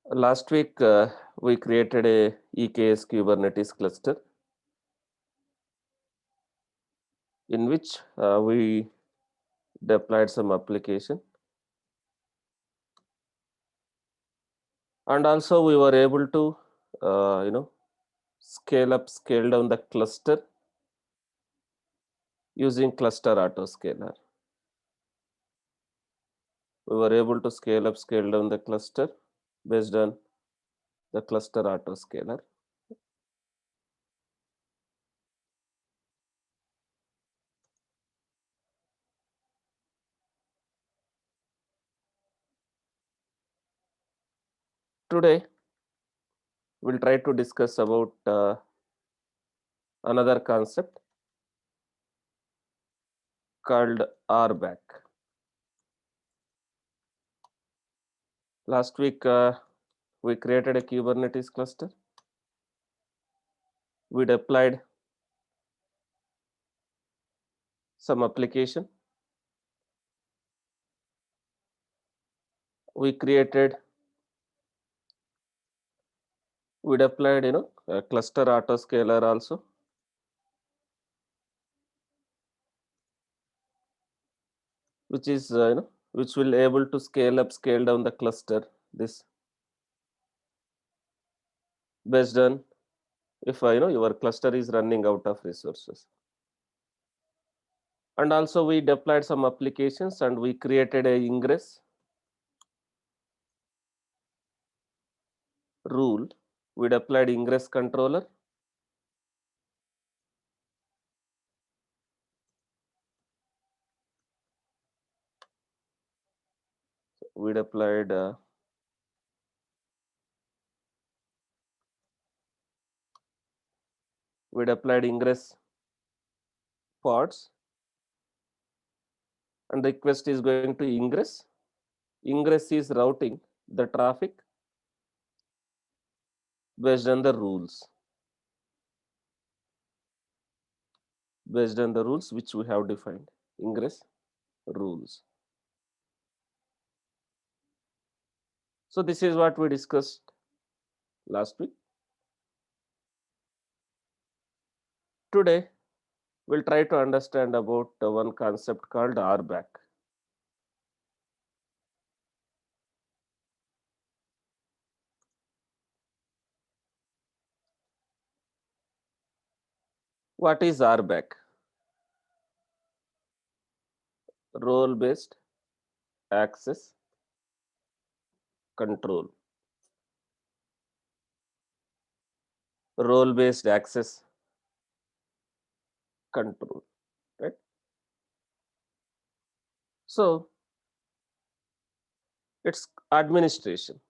Last week, we created a EKS Kubernetes cluster in which we deployed some application, and also we were able to, scale up, scale down the cluster using cluster autoscaler. We were able to scale up, scale down the cluster based on the cluster autoscaler. Today, we'll try to discuss about another concept called RBAC. Last week, we created a Kubernetes cluster. We deployed some application. We created, we deployed, a cluster autoscaler also. Which is, which will able to scale up, scale down the cluster. This based on if your cluster is running out of resources. And also we deployed some applications and we created a ingress rule. We deployed ingress controller. We deployed ingress pods, and the request is going to ingress. Ingress is routing the traffic based on the rules. Based on the rules which we have defined, ingress rules. So this is what we discussed last week. Today, we'll try to understand about one concept called RBAC. What is RBAC? Role-based access control. Role-based access control, right? So it's administration.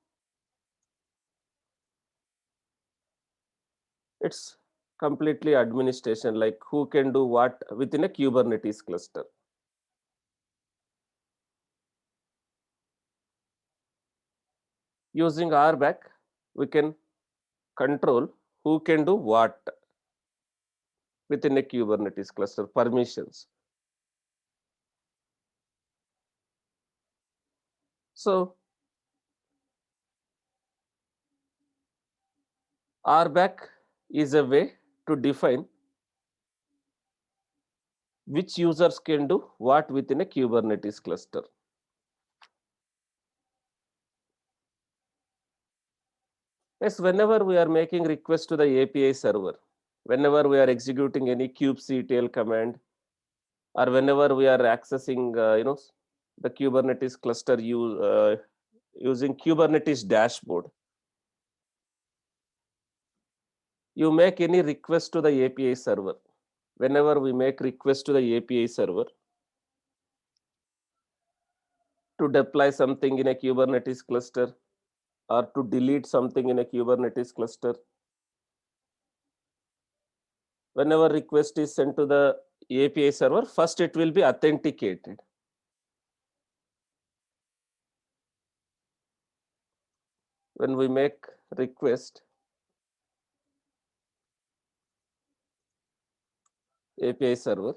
It's completely administration, like who can do what within a Kubernetes cluster. Using RBAC, we can control who can do what within a Kubernetes cluster, permissions. So RBAC is a way to define which users can do what within a Kubernetes cluster. Yes, whenever we are making request to the API server, whenever we are executing any kubectl command, or whenever we are accessing, the Kubernetes cluster using Kubernetes dashboard, you make any request to the API server. Whenever we make request to the API server to deploy something in a Kubernetes cluster or to delete something in a Kubernetes cluster, whenever request is sent to the API server, first it will be authenticated. When we make request API server,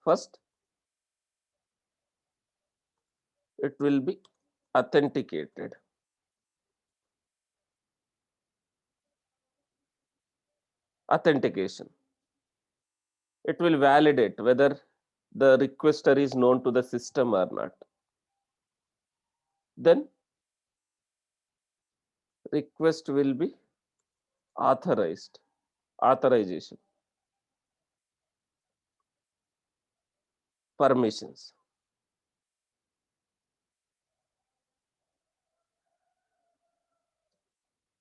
first it will be authenticated. authentication. It will validate whether the requester is known to the system or not. Then request will be authorized. Authorization. Permissions.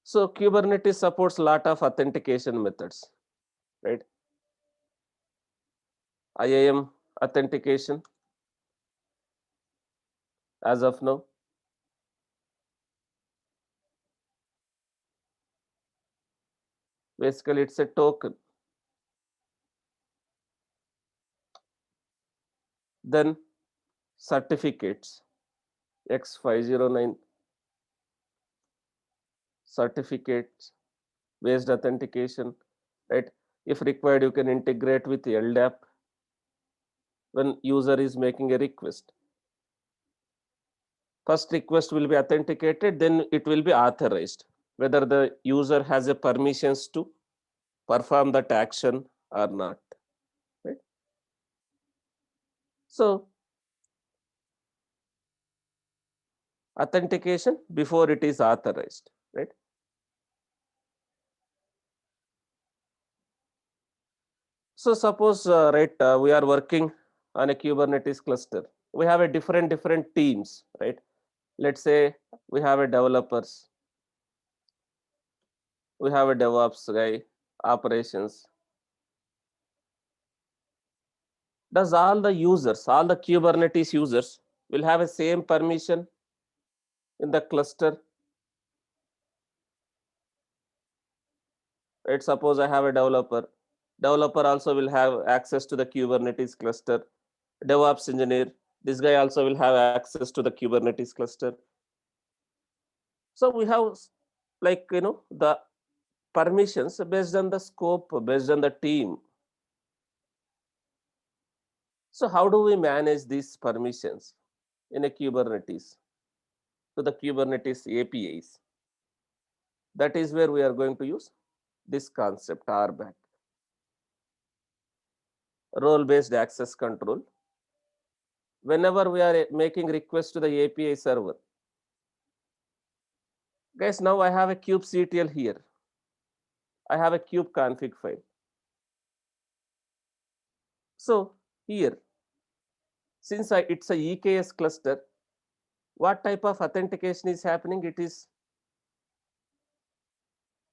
So Kubernetes supports a lot of authentication methods, right? IAM authentication as of now. Basically, it's a token. Then certificates, X509 certificates based authentication, right? If required, you can integrate with LDAP when user is making a request. First request will be authenticated, then it will be authorized, whether the user has a permissions to perform that action or not, right? So authentication before it is authorized, right? So suppose, we are working on a Kubernetes cluster. We have a different teams, right? Let's say we have a developers, we have a DevOps guy, operations. Does all the users, all the Kubernetes users will have a same permission in the cluster? Right? Suppose I have a developer. Developer also will have access to the Kubernetes cluster. DevOps engineer, this guy also will have access to the Kubernetes cluster. So we have like the permissions based on the scope, based on the team. So how do we manage these permissions in a Kubernetes to the Kubernetes APIs? That is where we are going to use this concept RBAC, role-based access control. Whenever we are making request to the API server, guys, now I have a kubectl here. I have a kube config file. So here, since it's a EKS cluster, what type of authentication is happening? It is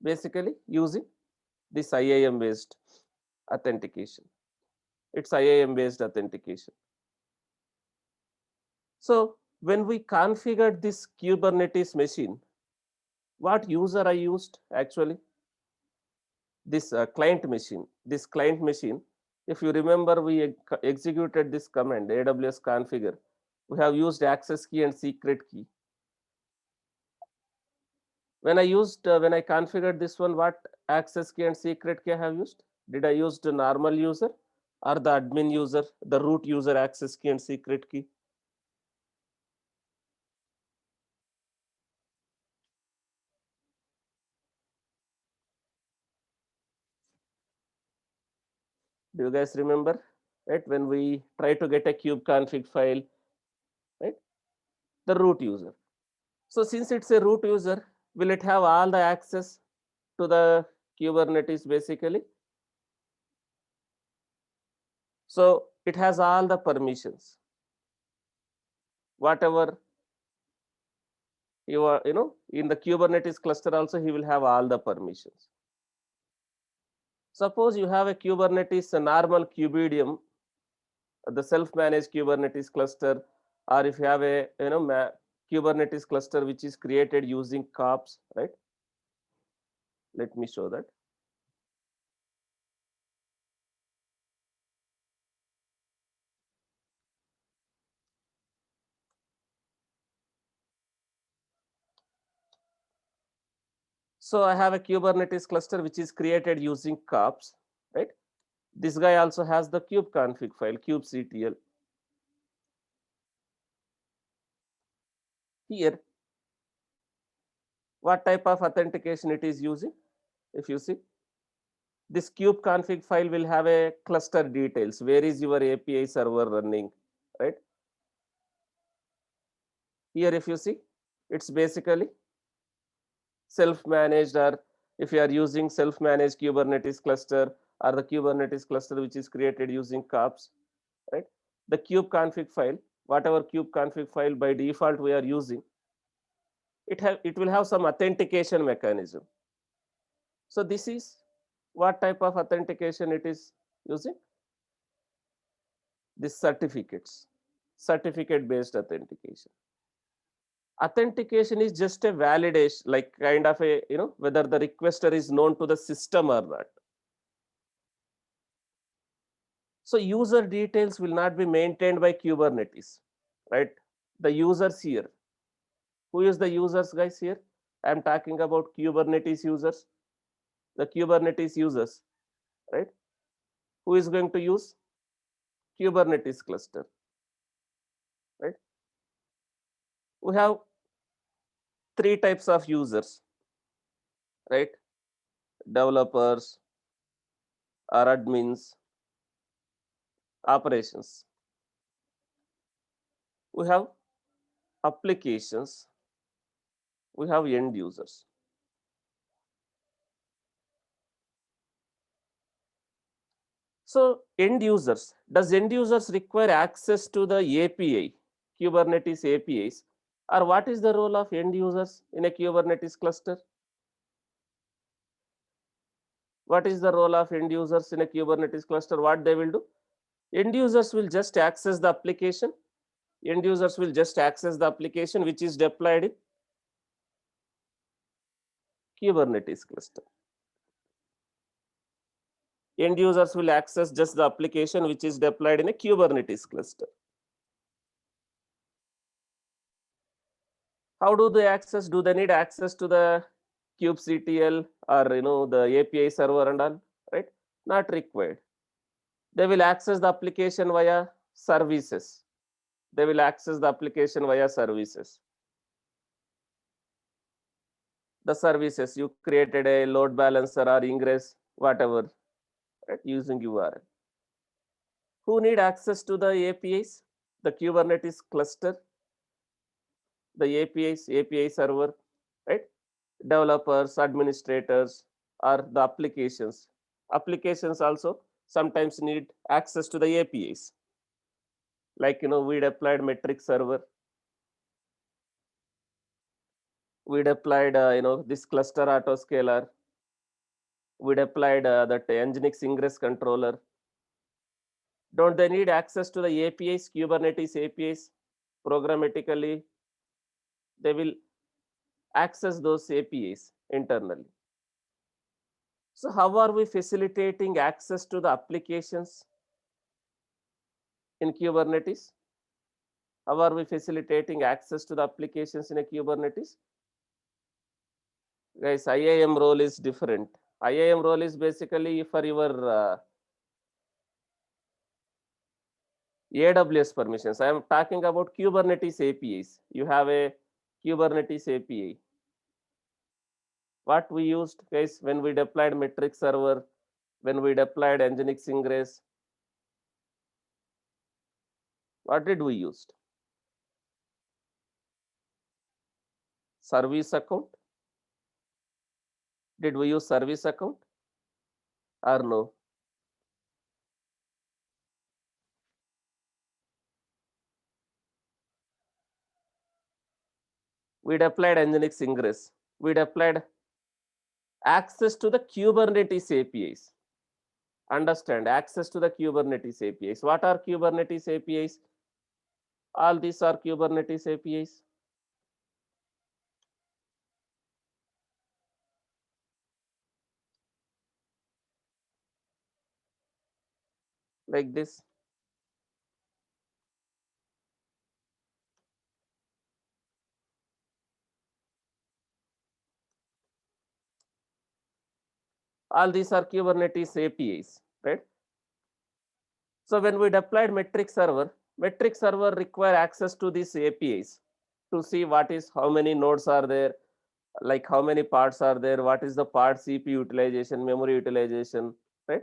basically using this IAM based authentication. It's IAM based authentication. So when we configured this Kubernetes machine, what user I used actually? This client machine. This client machine, if you remember, we executed this command AWS configure. We have used access key and secret key. When I configured this one, what access key and secret key I have used? Did I use the normal user or the admin user, the root user access key and secret key? Do you guys remember? Right, when we try to get a kube config file, right? The root user. So since it's a root user, will it have all the access to the Kubernetes basically? So it has all the permissions. Whatever you are, in the Kubernetes cluster also, he will have all the permissions. Suppose you have a Kubernetes, a normal Kubernetes, the self-managed Kubernetes cluster, or if you have a Kubernetes cluster which is created using kops, right? Let me show that. So I have a Kubernetes cluster which is created using kops, right? This guy also has the kube config file, kubectl. Here, what type of authentication it is using? If you see, This kubeconfig file will have a cluster details. Where is your API server running, right? Here, if you see, it's basically self-managed, or if you are using self-managed Kubernetes cluster or the Kubernetes cluster which is created using KOPS, right? The kubeconfig file, whatever kubeconfig file by default we are using, it will have some authentication mechanism. So this is what type of authentication it is using? This certificates, certificate based authentication. Authentication is just a validation, like kind of a, whether the requester is known to the system or not. So user details will not be maintained by Kubernetes, right? The users here. Who is the users, guys, here? I am talking about Kubernetes users. The Kubernetes users, right? Who is going to use Kubernetes cluster, right? We have three types of users, right? Developers or admins, operations. We have applications, we have end users. So end users, does end users require access to the API, Kubernetes APIs, or what is the role of end users in a Kubernetes cluster? What is the role of end users in a Kubernetes cluster? What they will do? End users will just access the application. End users will just access the application which is deployed in Kubernetes cluster. End users will access just the application which is deployed in a Kubernetes cluster. How do they access? Do they need access to the kubectl or the API server and all? Right? Not required. They will access the application via services. They will access the application via services. The services, you created a load balancer or ingress, whatever, right, using URL. Who need access to the APIs? The Kubernetes cluster, the APIs, API server, right? Developers, administrators, or the applications. Applications also sometimes need access to the APIs. Like, we deployed metric server. We deployed, this cluster autoscaler. We deployed that Nginx ingress controller. Don't they need access to the APIs, Kubernetes APIs? Programmatically, they will access those APIs internally. So how are we facilitating access to the applications in Kubernetes? How are we facilitating access to the applications in a Kubernetes? Guys, IAM role is different. IAM role is basically for your AWS permissions. I am talking about Kubernetes APIs. You have a Kubernetes API. What we used, guys, when we deployed metric server, when we deployed Nginx ingress, what did we use? Service account. Did we use service account or no? We deployed Nginx ingress. We deployed access to the Kubernetes APIs. Understand, access to the Kubernetes APIs. What are Kubernetes APIs? All these are Kubernetes APIs. Like this. All these are Kubernetes APIs, right? So when we deployed metric server require access to these APIs to see how many nodes are there, like how many parts are there, what is the part CPU utilization, memory utilization, right?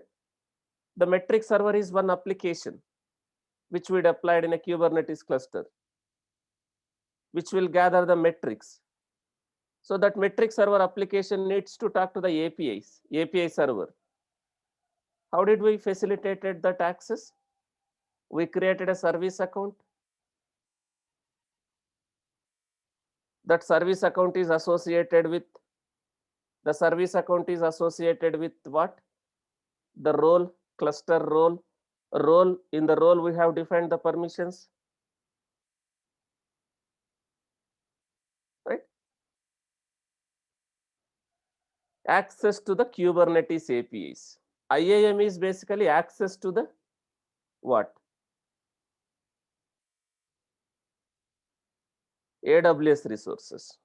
The metric server is one application which we deployed in a Kubernetes cluster, which will gather the metrics. So that metric server application needs to talk to the API server. How did we facilitated that access? We created a service account. That service account is associated with, the service account is associated with what? The role, cluster role. Role, in the role we have defined the permissions, right? Access to the Kubernetes APIs. IAM is basically access to the what? AWS resources.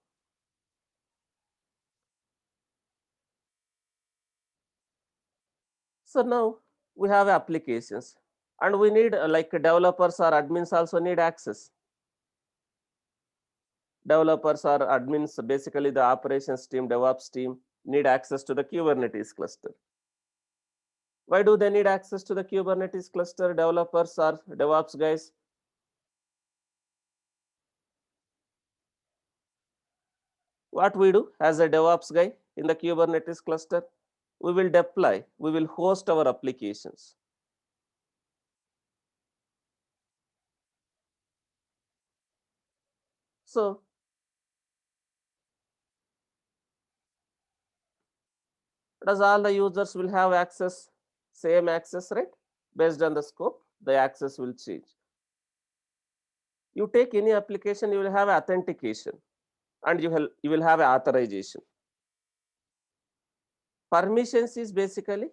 So now we have applications, and we need like developers or admins also need access. Developers or admins, basically the operations team, DevOps team, need access to the Kubernetes cluster. Why do they need access to the Kubernetes cluster, developers or DevOps guys? What we do as a DevOps guy in the Kubernetes cluster? We will deploy, we will host our applications. So does all the users will have access, same access, right? Based on the scope, the access will change. You take any application, you will have authentication, and you will have authorization. Permissions is basically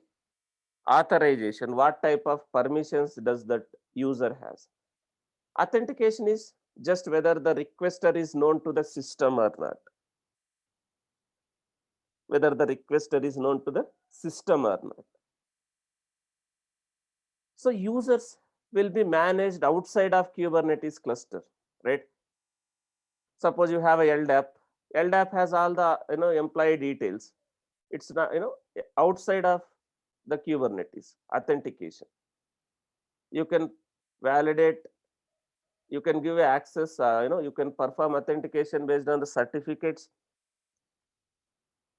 authorization. What type of permissions does that user has? Authentication is just whether the requester is known to the system or not. Whether the requester is known to the system or not. So users will be managed outside of Kubernetes cluster, right? Suppose you have a LDAP. LDAP has all the employee details. It's not outside of the Kubernetes authentication. You can validate, you can give access, you can perform authentication based on the certificates.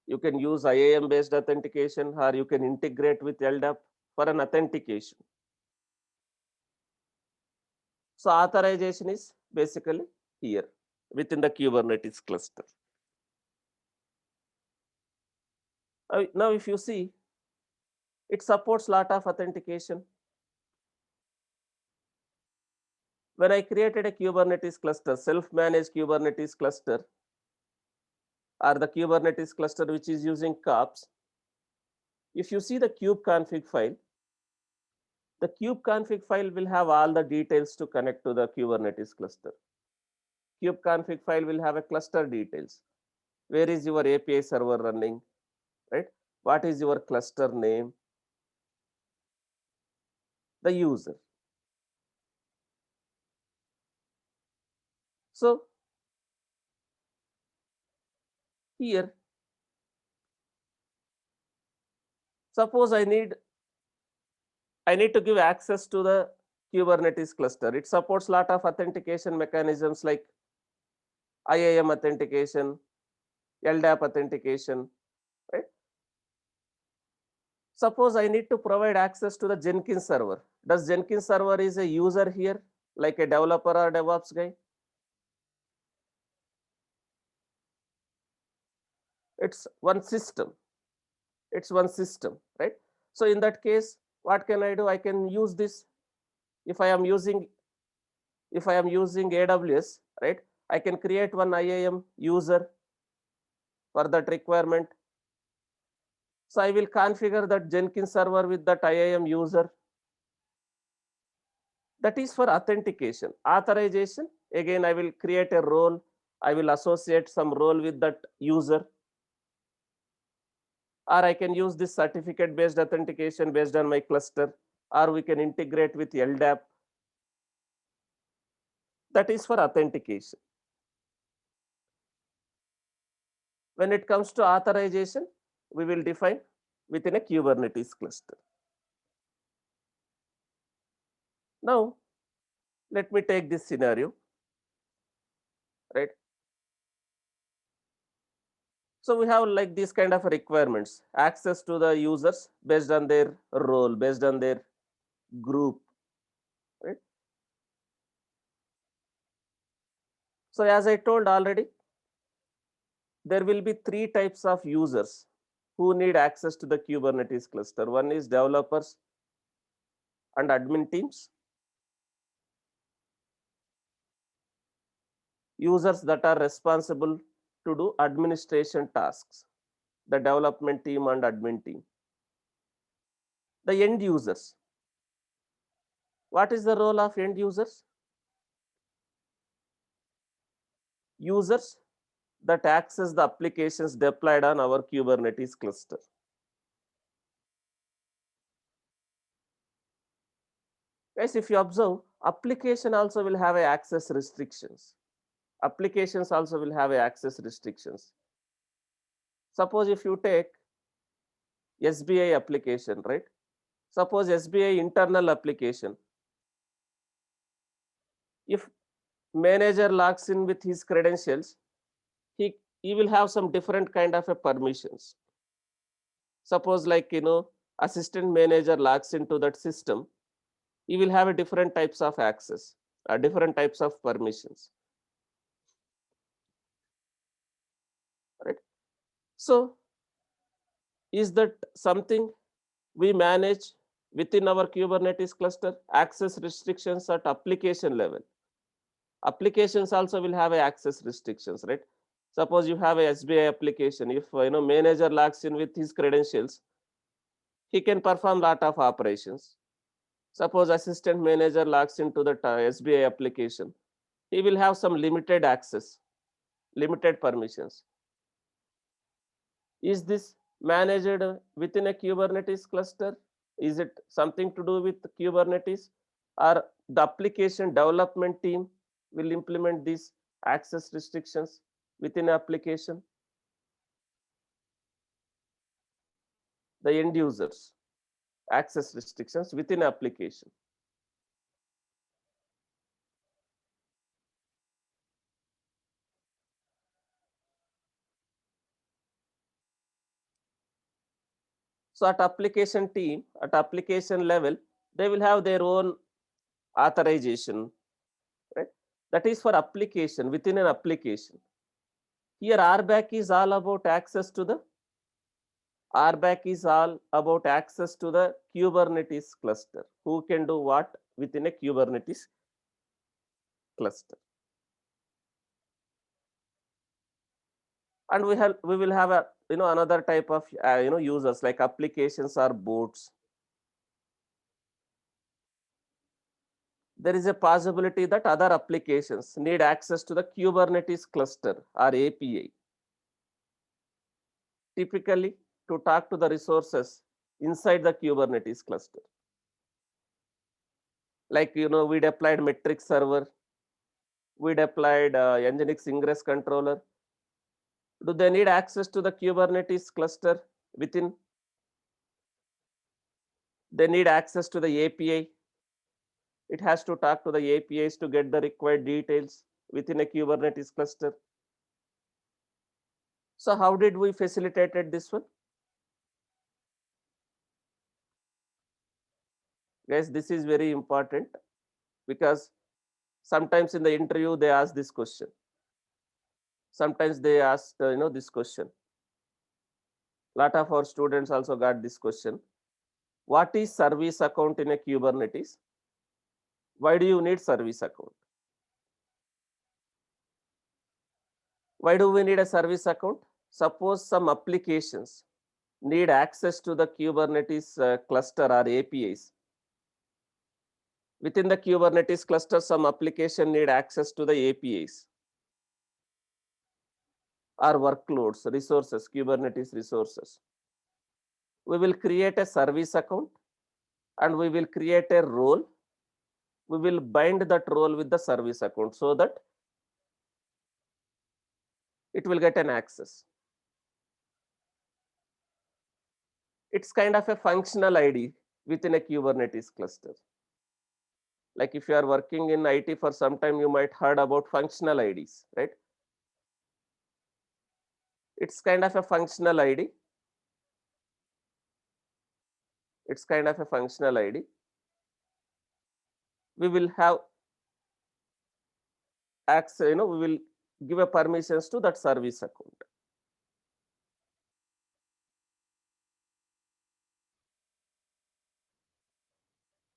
You can use IAM based authentication, or you can integrate with LDAP for an authentication. So authorization is basically here within the Kubernetes cluster. Now if you see, it supports lot of authentication. When I created a Kubernetes cluster, self-managed Kubernetes cluster, or the Kubernetes cluster which is using KOPS, if you see the kubeconfig file, the kubeconfig file will have all the details to connect to the Kubernetes cluster. Kubeconfig file will have a cluster details. Where is your API server running, right? What is your cluster name? The user. So here, suppose I need to give access to the Kubernetes cluster. It supports lot of authentication mechanisms like IAM authentication, LDAP authentication, right? Suppose I need to provide access to the Jenkins server. Does Jenkins server is a user here, like a developer or DevOps guy? It's one system. It's one system, right? So in that case, what can I do? I can use this. If I am using AWS, right? I can create one IAM user for that requirement. So I will configure that Jenkins server with that IAM user. That is for authentication. Authorization, again, I will create a role. I will associate some role with that user. Or I can use this certificate based authentication based on my cluster, or we can integrate with LDAP. That is for authentication. When it comes to authorization, we will define within a Kubernetes cluster. Now, let me take this scenario, right? So we have like these kind of requirements, access to the users based on their role, based on their group, right? So as I told already, there will be three types of users who need access to the Kubernetes cluster. One is developers and admin teams, users that are responsible to do administration tasks, the development team and admin team. The end users. What is the role of end users? Users that access the applications deployed on our Kubernetes cluster. Guys, if you observe, application also will have a access restrictions. Applications also will have a access restrictions. Suppose if you take SBI application, right? Suppose SBI internal application. If manager logs in with his credentials, he will have some different kind of a permissions. Suppose like, assistant manager logs into that system, he will have a different types of access, different types of permissions, right? So is that something we manage within our Kubernetes cluster? Access restrictions at application level. Applications also will have a access restrictions, right? Suppose you have a SBI application, if manager logs in with his credentials, he can perform lot of operations. Suppose assistant manager logs into the SBI application, he will have some limited access, limited permissions. Is this managed within a Kubernetes cluster? Is it something to do with Kubernetes, or the application development team will implement these access restrictions within an application? The end users, access restrictions within application. So at application team, at application level, they will have their own authorization, right? That is for application, within an application. Here RBAC is all about access to the RBAC is all about access to the Kubernetes cluster. Who can do what within a Kubernetes cluster? And we will have a another type of users like applications or bots. There is a possibility that other applications need access to the Kubernetes cluster or API, typically to talk to the resources inside the Kubernetes cluster. Like we deployed metric server, we deployed Nginx ingress controller. Do they need access to the Kubernetes cluster within? They need access to the API. It has to talk to the APIs to get the required details within a Kubernetes cluster. So how did we facilitate this one? Guys, this is very important because sometimes in the interview they ask this question. Sometimes they ask this question. Lot of our students also got this question. What is service account in a Kubernetes? Why do you need service account? Why do we need a service account? Suppose some applications need access to the Kubernetes cluster or APIs. Within the Kubernetes cluster, some application need access to the APIs or workloads, resources, Kubernetes resources. We will create a service account and we will create a role. We will bind that role with the service account so that it will get an access. It's kind of a functional ID within a Kubernetes cluster. Like if you are working in IT for some time, you might heard about functional IDs, right? It's kind of a functional ID. It's kind of a functional ID. We will have access, we will give a permissions to that service account.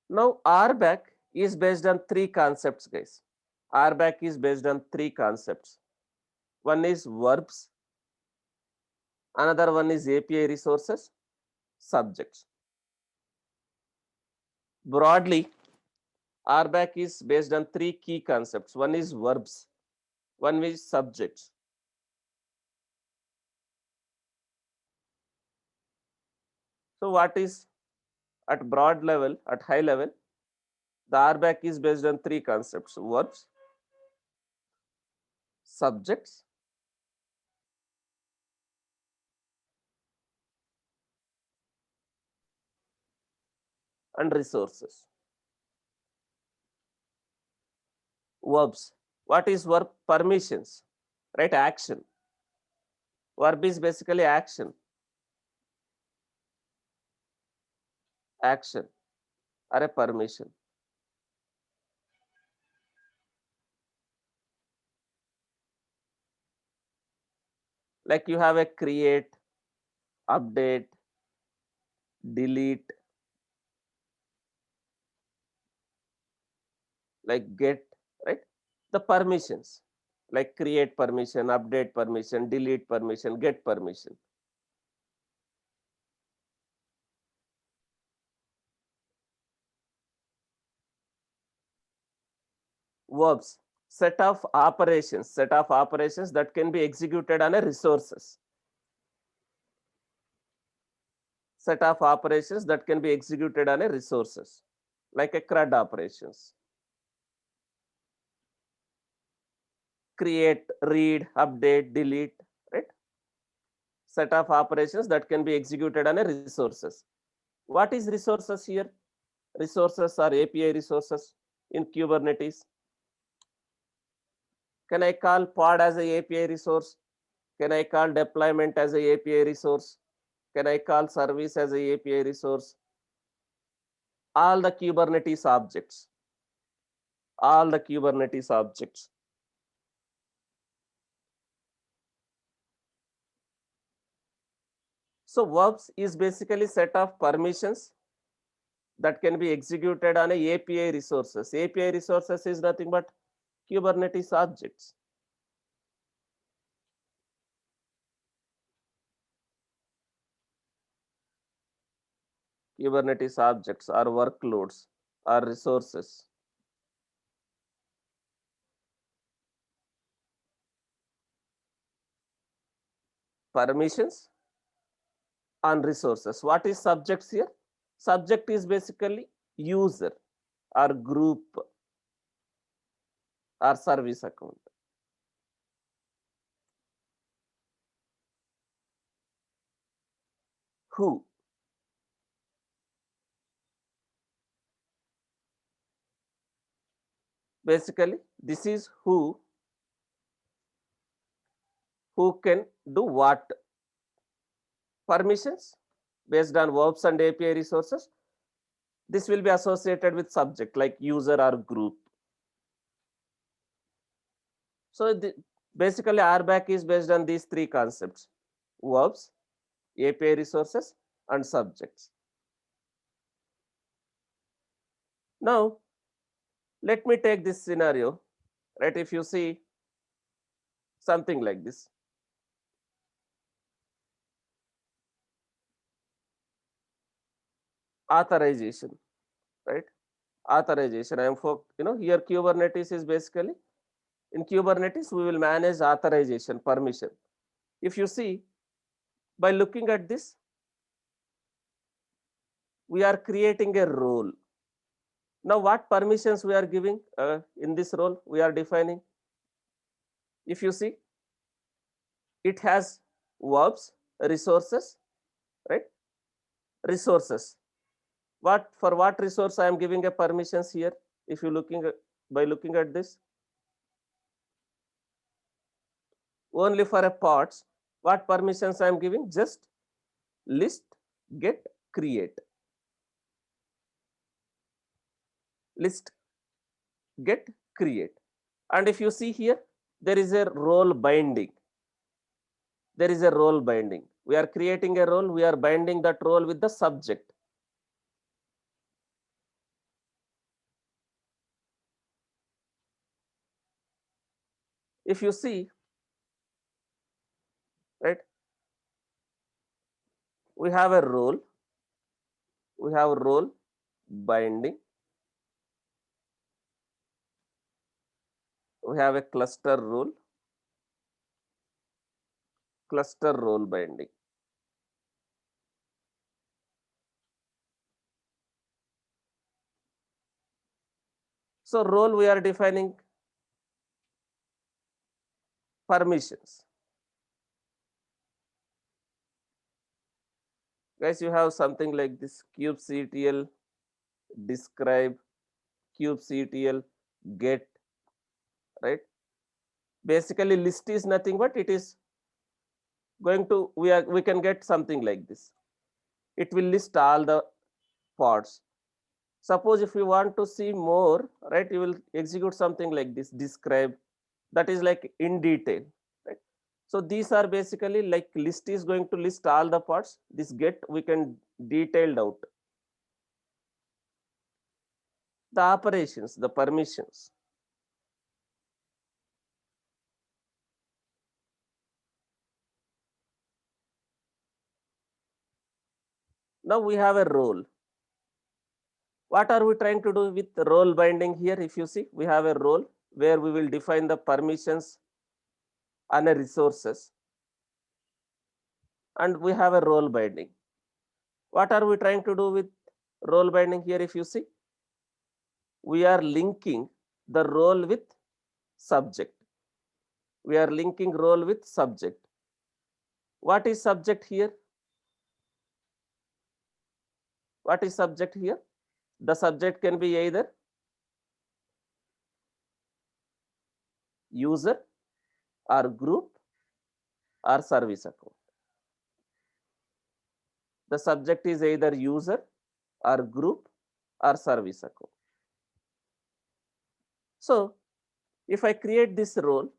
Now RBAC is based on three concepts, guys. RBAC is based on three concepts. One is verbs, another one is API resources, subjects. Broadly, RBAC is based on three key concepts. One is verbs, one is subjects. So what is at broad level, at high level, the RBAC is based on three concepts: verbs, subjects, and resources. Verbs. What is verb? Permissions, right? Action. Verb is basically action. Action or a permission. Like you have a create, update, delete, like get, right? The permissions, like create permission, update permission, delete permission, get permission. Verbs, set of operations that can be executed on a resources. Set of operations that can be executed on a resources, like a CRUD operations. Create, read, update, delete, right? Set of operations that can be executed on a resources. What is resources here? Resources are API resources in Kubernetes. Can I call pod as a API resource? Can I call deployment as a API resource? Can I call service as a API resource? All the Kubernetes objects. All the Kubernetes objects. So verbs is basically set of permissions that can be executed on a API resources. API resources is nothing but Kubernetes objects. Kubernetes objects are workloads or resources. Permissions on resources. What is subjects here? Subject is basically user or group or service account. Who? Basically, this is who can do what. Permissions based on verbs and API resources. This will be associated with subject like user or group. So basically RBAC is based on these three concepts: verbs, API resources, and subjects. Now, let me take this scenario, right? If you see something like this, authorization, right? Authorization. I am for, here Kubernetes is basically, in Kubernetes, we will manage authorization, permission. If you see, by looking at this, we are creating a role. Now, what permissions we are giving in this role, we are defining. If you see, it has verbs, resources, right? resources. For what resource I am giving a permissions here? If you looking at, by looking at this, only for a parts, what permissions I am giving? Just list, get, create. List, get, create. And if you see here, there is a role binding. There is a role binding. We are creating a role, we are binding that role with the subject. If you see, right, we have a role, we have role binding, we have a cluster role binding. So role we are defining permissions. Guys, you have something like this: kubectl, describe, kubectl, get, right? Basically, list is nothing but it is going to, we can get something like this. It will list all the parts. Suppose if you want to see more, right, you will execute something like this: describe, that is like in detail, right? So these are basically like list is going to list all the parts. This get we can detailed out the operations, the permissions. Now we have a role. What are we trying to do with role binding here? If you see, we have a role where we will define the permissions and a resources, and we have a role binding. What are we trying to do with role binding here? If you see, we are linking the role with subject. We are linking role with subject. What is subject here? What is subject here? The subject can be either user or group or service account. The subject is either user or group or service account. So if I create this role,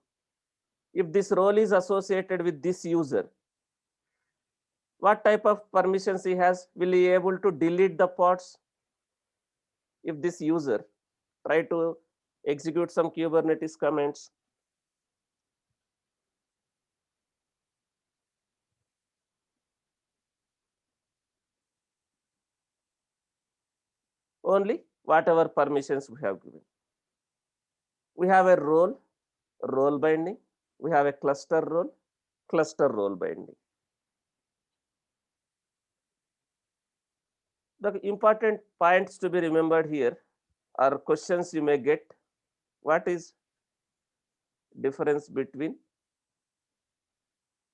if this role is associated with this user, what type of permissions he has? Will he able to delete the parts? If this user try to execute some Kubernetes commands, only whatever permissions we have given. We have a role binding. We have a cluster role binding. The important points to be remembered here are questions you may get. What is difference between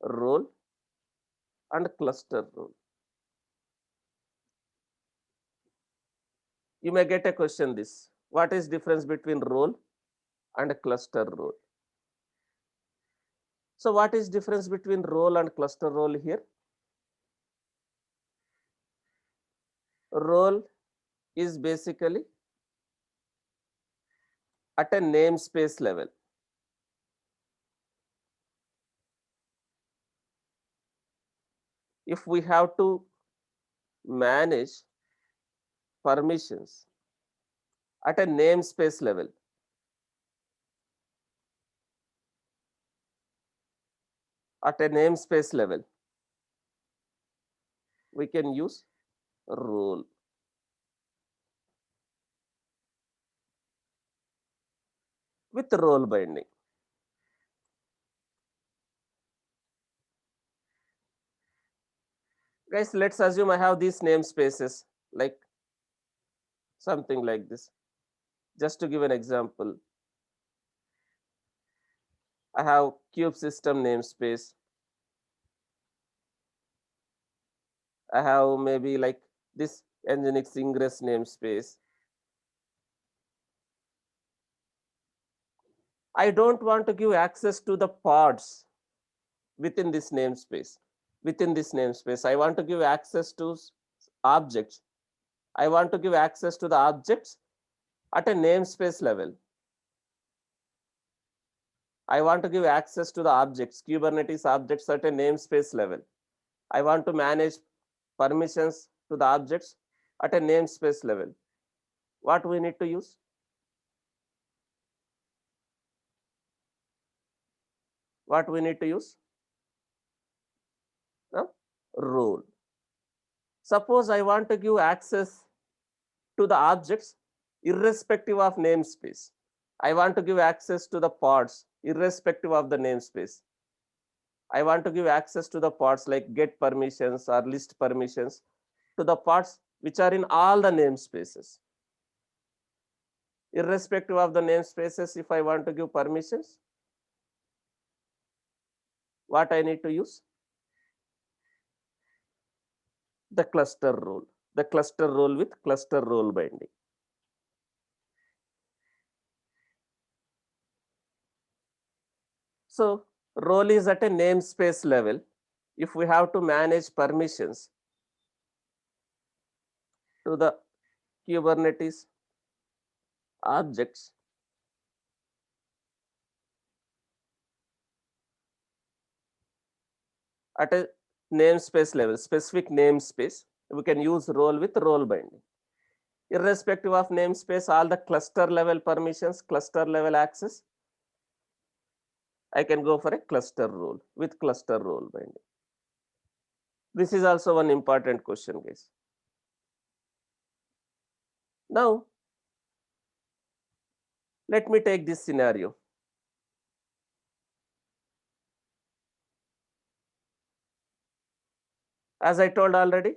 role and cluster role? You may get a question this. What is difference between role and cluster role? So what is difference between role and cluster role here? Role is basically at a namespace level. If we have to manage permissions at a namespace level, we can use role. With role binding, guys, let's assume I have these namespaces like something like this. Just to give an example, I have kube system namespace, I have maybe like this Nginx ingress namespace. I don't want to give access to the pods within this namespace. Within this namespace, I want to give access to objects. I want to give access to the objects at a namespace level. I want to give access to the objects, Kubernetes objects at a namespace level. I want to manage permissions to the objects at a namespace level. What we need to use? What we need to use? No? Role. Suppose I want to give access to the objects irrespective of namespace. I want to give access to the pods irrespective of the namespace. I want to give access to the pods like get permissions or list permissions to the pods which are in all the namespaces. Irrespective of the namespaces, if I want to give permissions, what I need to use? The cluster role. The cluster role with cluster role binding. So role is at a namespace level. If we have to manage permissions to the Kubernetes objects, at a namespace level, specific namespace, we can use role with role binding. Irrespective of namespace, all the cluster level permissions, cluster level access, I can go for a cluster role with cluster role binding. This is also one important question, guys. Now, let me take this scenario. As I told already,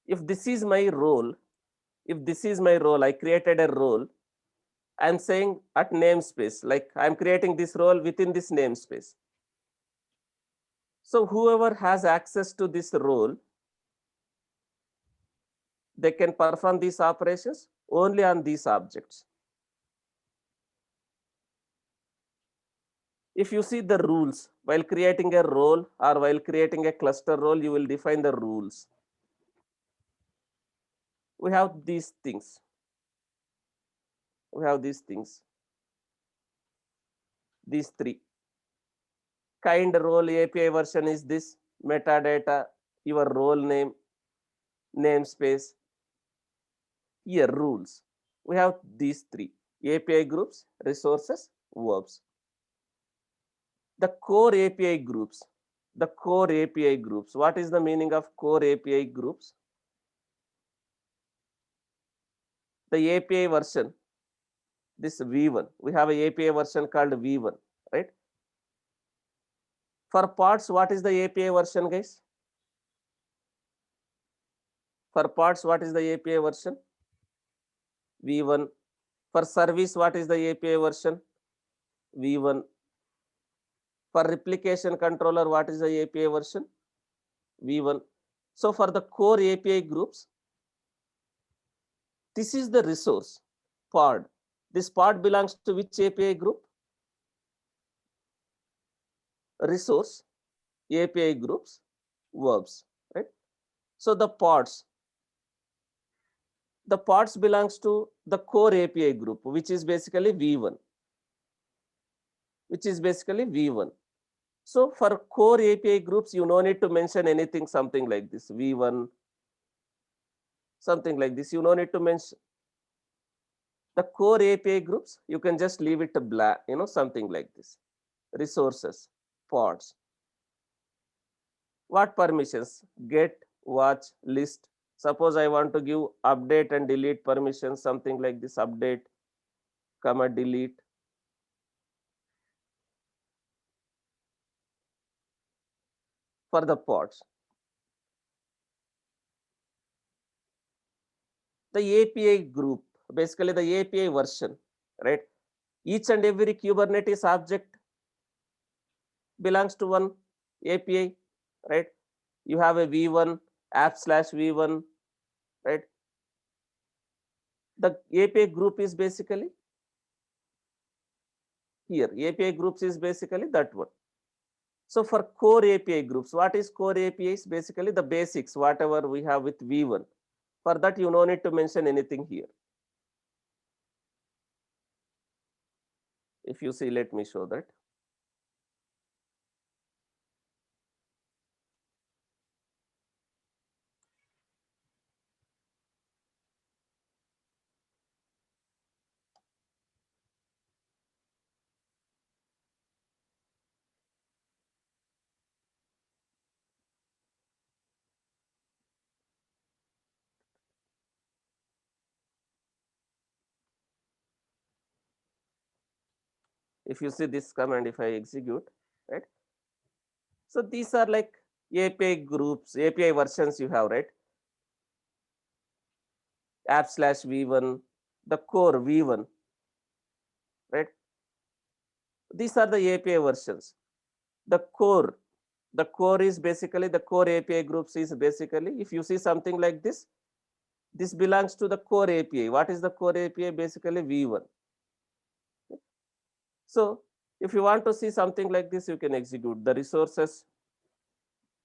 if this is my role, I created a role, I'm saying at namespace, like I'm creating this role within this namespace. So whoever has access to this role, they can perform these operations only on these objects. If you see the rules, while creating a role or while creating a cluster role, you will define the rules. We have these things. We have these things. These three. Kind role API version is this, metadata, your role name, namespace. Here rules. We have these three, API groups, resources, verbs. The core API groups. The core API groups. What is the meaning of core API groups? The API version, this V1. We have a API version called V1, right? For pods, what is the API version, guys? For pods, what is the API version? V1. For service, what is the API version? V1. For replication controller, what is the API version? V1. So for the core API groups, this is the resource, pod. This pod belongs to which API group? Resource, API groups, verbs, right? So the pods belongs to the core API group, which is basically V1. So for core API groups, you no need to mention anything, something like this, V1, something like this. You no need to mention the core API groups. You can just leave it black, something like this. Resources, pods. What permissions? Get, watch, list. Suppose I want to give update and delete permissions, something like this, update, comma, delete. For the pods. The API group, basically the API version, right? Each and every Kubernetes object belongs to one API, right? You have a v1 app/v1, right? The API group is basically here. API groups is basically that one. So for core API groups, what is core APIs? Basically the basics, whatever we have with v1. For that, you no need to mention anything here. If you see, let me show that. If you see this command, if I execute, right? So these are like API groups, API versions you have, right? App/v1, the core v1, right? These are the API versions. The core is basically the core API groups is basically, if you see something like this belongs to the core API. What is the core API? Basically v1. So if you want to see something like this, you can execute the resources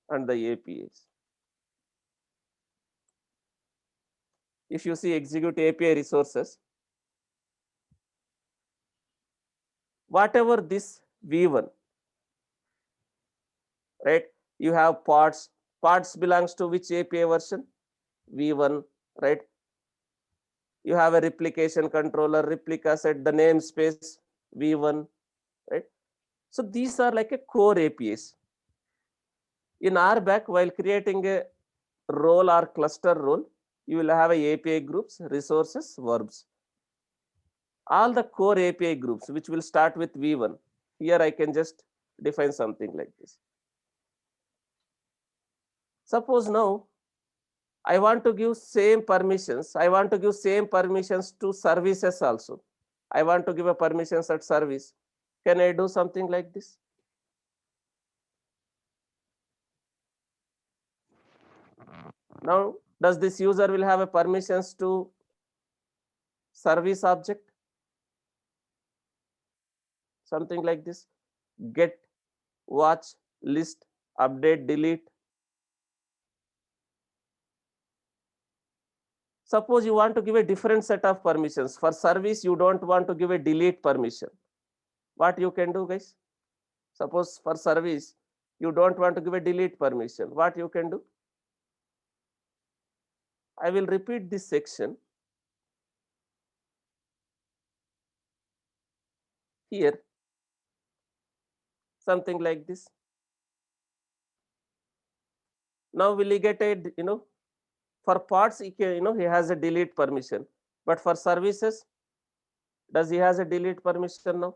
and the APIs. If you see execute API resources, whatever this v1, right? You have pods. Pods belongs to which API version? v1, right? You have a replication controller, replica set, the namespace v1, right? So these are like a core APIs. In RBAC, while creating a role or cluster role, you will have a API groups, resources, verbs. All the core API groups, which will start with v1. Here I can just define something like this. Suppose now I want to give same permissions. I want to give same permissions to services also. I want to give a permissions at service. Can I do something like this? Now, does this user will have a permissions to service object? Something like this. Get, watch, list, update, delete. Suppose you want to give a different set of permissions. For service, you don't want to give a delete permission. What you can do, guys? Suppose for service, you don't want to give a delete permission. What you can do? I will repeat this section. Here, something like this. Now will he get a, for parts, he can, he has a delete permission. But for services, does he has a delete permission now?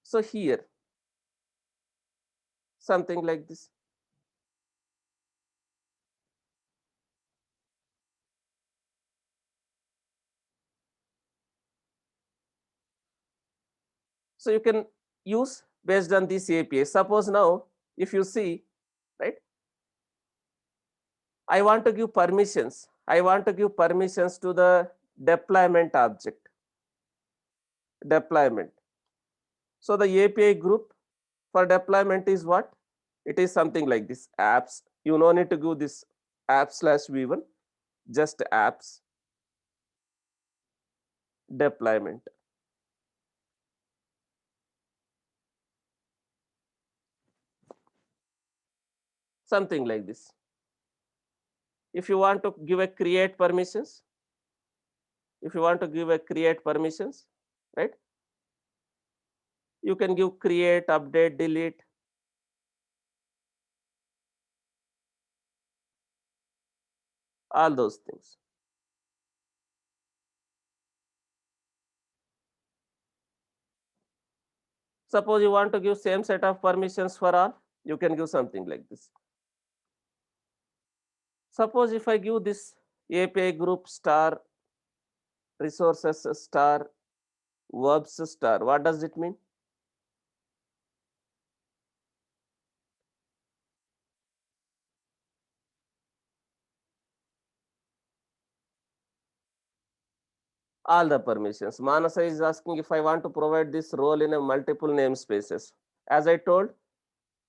So here, something like this. So you can use based on this API. Suppose now, if you see, right, I want to give permissions. I want to give permissions to the deployment object. Deployment. So the API group for deployment is what? It is something like this. Apps. You no need to give this app/v1, just apps deployment. Something like this. If you want to give a create permissions, right? You can give create, update, delete. All those things. Suppose you want to give same set of permissions for all, you can give something like this. Suppose if I give this API group star resources star, verbs star. What does it mean? All the permissions. Manasa is asking if I want to provide this role in a multiple namespaces. As I told,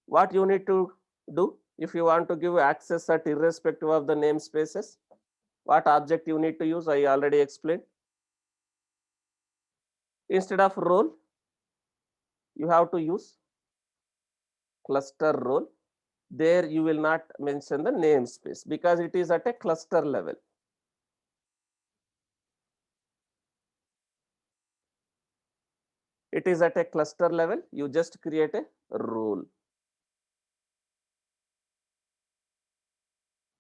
what you need to do if you want to give access at irrespective of the namespaces, what object you need to use, I already explained. Instead of role, you have to use cluster role. There you will not mention the namespace because it is at a cluster level. It is at a cluster level, you just create a rule.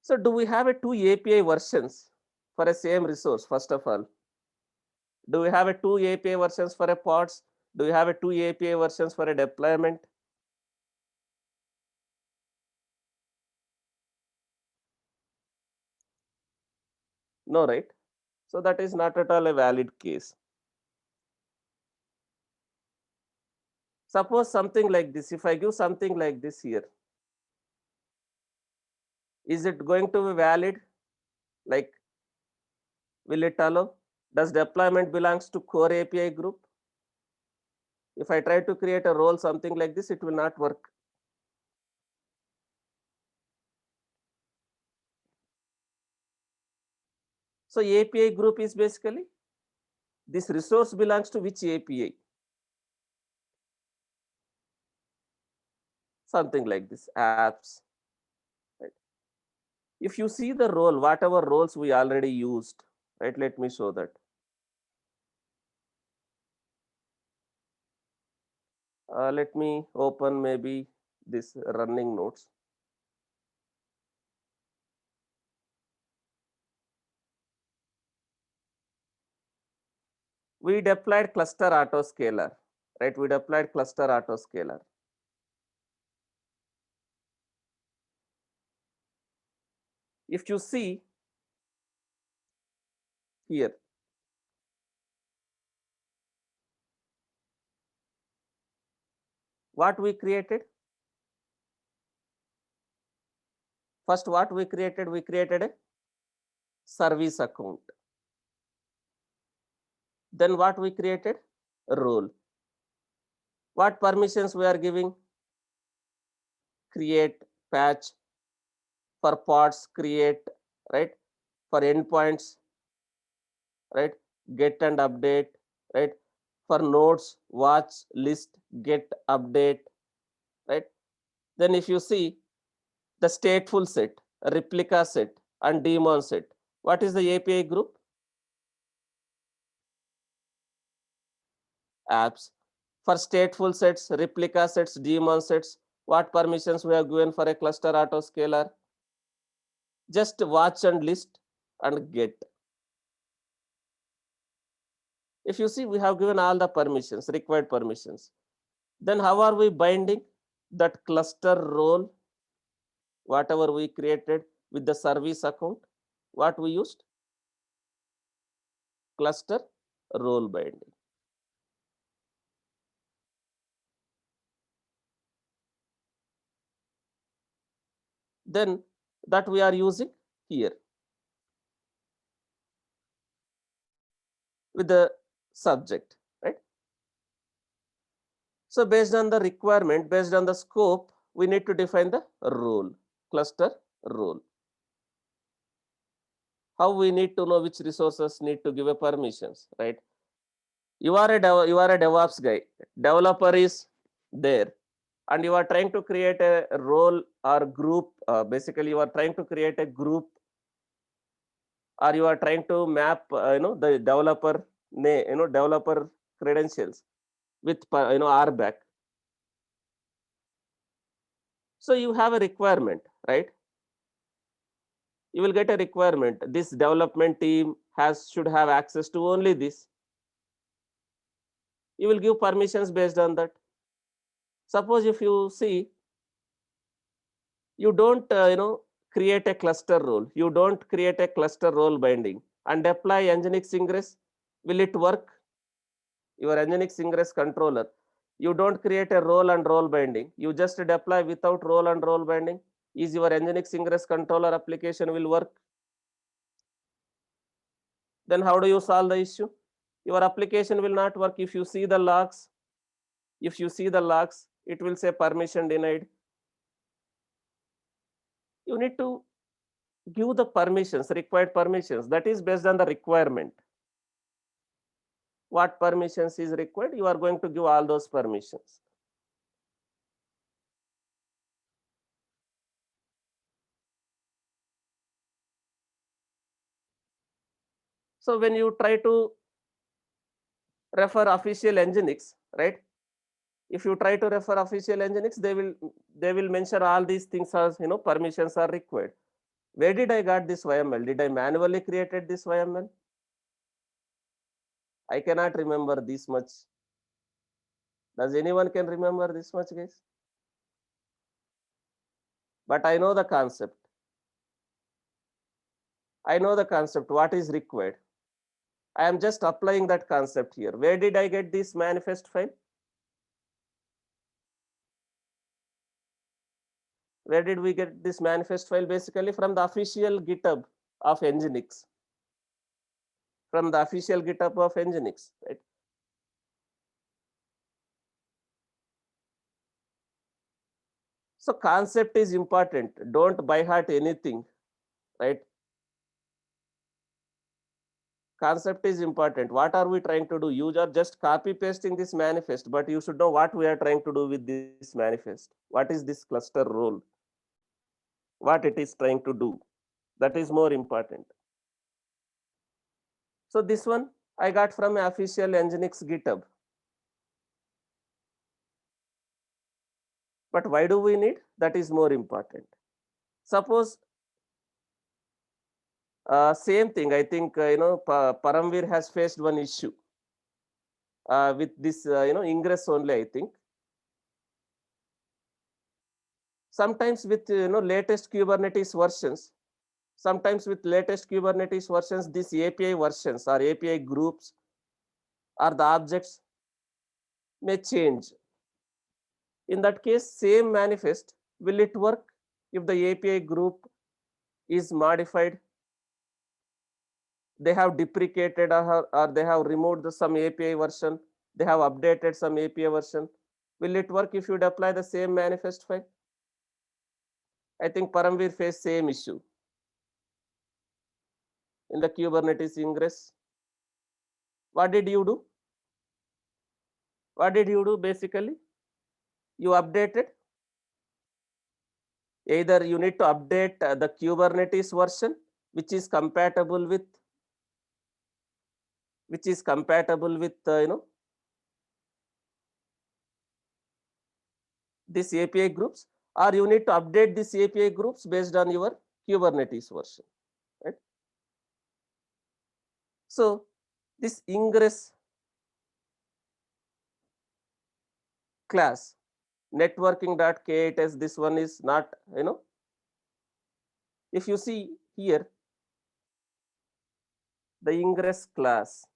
So do we have a two API versions for a same resource? First of all, do we have a two API versions for a pods? Do we have a two API versions for a deployment? No, right? So that is not at all a valid case. Suppose something like this, if I give something like this here, is it going to be valid? Like, will it allow? Does deployment belongs to core API group? If I try to create a role, something like this, it will not work. So API group is basically, this resource belongs to which API? Something like this, apps. Right? If you see the role, whatever roles we already used, right? Let me show that. Let me open maybe this running notes. We deployed cluster autoscaler, right? We deployed cluster autoscaler. If you see here, what we created? First, what we created? We created a service account. Then what we created? A role. What permissions we are giving? Create, patch, for pods, create, right? For endpoints, right? Get and update, right? For nodes, watch, list, get, update, right? Then if you see the stateful set, replica set, and daemon set, what is the API group? Apps. For stateful sets, replica sets, daemon sets, what permissions we have given for a cluster autoscaler? Just watch and list and get. If you see, we have given all the permissions, required permissions. Then how are we binding that cluster role, whatever we created with the service account? What we used? Cluster role binding. Then that we are using here with the subject, right? So based on the requirement, based on the scope, we need to define the role, cluster role. How we need to know which resources need to give a permissions, right? You are a DevOps guy. Developer is there, and you are trying to create a role or group. Basically, you are trying to create a group, or you are trying to map, the developer name, developer credentials with, RBAC. So you have a requirement, right? You will get a requirement. This development team should have access to only this. You will give permissions based on that. Suppose if you see, you don't, create a cluster role. You don't create a cluster role binding and deploy Nginx Ingress. Will it work? Your Nginx ingress controller, you don't create a role and role binding. You just deploy without role and role binding. Is your Nginx ingress controller application will work? Then how do you solve the issue? Your application will not work. If you see the logs, it will say permission denied. You need to give the permissions, required permissions. That is based on the requirement. What permissions is required? You are going to give all those permissions. So when you try to refer official Nginx, right? If you try to refer official Nginx, they will mention all these things as permissions are required. Where did I got this YML? Did I manually created this YML? I cannot remember this much. Does anyone can remember this much, guys? But I know the concept. I know the concept, what is required. I am just applying that concept here. Where did I get this manifest file? Where did we get this manifest file? Basically from the official GitHub of Nginx. From the official GitHub of Nginx, right? So concept is important. Don't by heart anything, right? Concept is important. What are we trying to do? You are just copy pasting this manifest, but you should know what we are trying to do with this manifest. What is this cluster role? What it is trying to do? That is more important. So this one I got from official Nginx GitHub. But why do we need? That is more important. Suppose same thing. I think Paramveer has faced one issue with this ingress only. I think sometimes with latest Kubernetes versions. Sometimes with latest Kubernetes versions, these API versions or API groups or the objects may change. In that case, same manifest, will it work if the API group is modified? They have deprecated or they have removed some API version, they have updated some API version. Will it work if you deploy the same manifest file? I think Paramveer faced same issue in the Kubernetes ingress. What did you do? What did you do basically? You updated. Either you need to update the Kubernetes version, which is compatible with this API groups, or you need to update this API groups based on your Kubernetes version, right? So this ingress class networking.k8s, this one is not, if you see here, the ingress class,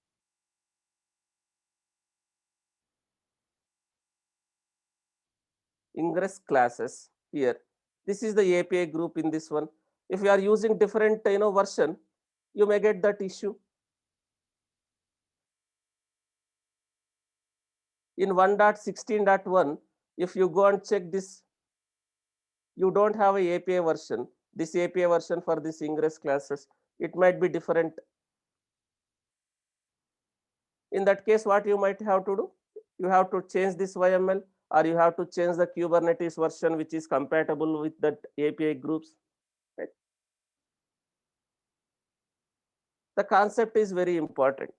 ingress classes here, this is the API group in this one. If you are using different version, you may get that issue. In 1.16.1, if you go and check this, you don't have a API version, this API version for this ingress classes, it might be different. In that case, what you might have to do? You have to change this YML, or you have to change the Kubernetes version which is compatible with that API groups, right? The concept is very important.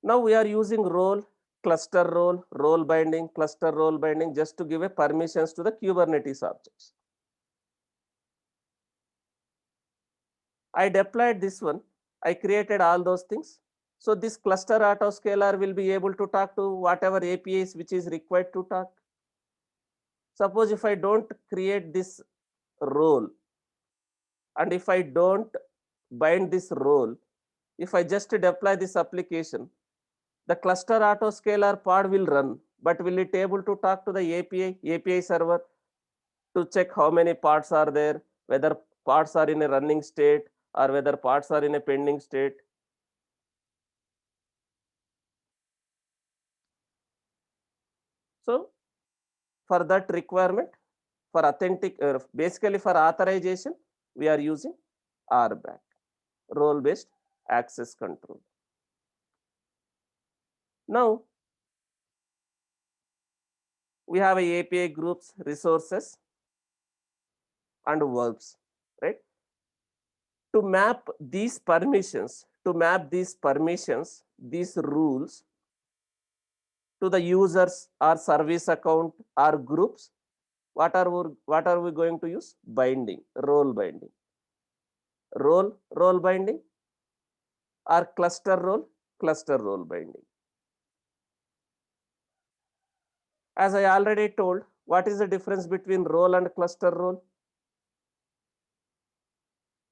Now we are using role, cluster role, role binding, cluster role binding, just to give a permissions to the Kubernetes objects. I deployed this one. I created all those things. So this cluster autoscaler will be able to talk to whatever APIs which is required to talk. Suppose if I don't create this role, and if I don't bind this role, If I just deploy this application, the cluster autoscaler pod will run, but will it able to talk to the API server to check how many parts are there, whether parts are in a running state or whether parts are in a pending state? So for that requirement, for basically for authorization, we are using RBAC, role-based access control. Now, we have a API groups, resources, and verbs, right? To map these permissions, these rules to the users or service account or groups, what are we going to use? Binding, role binding. Role binding or cluster role binding. As I already told, what is the difference between role and cluster role?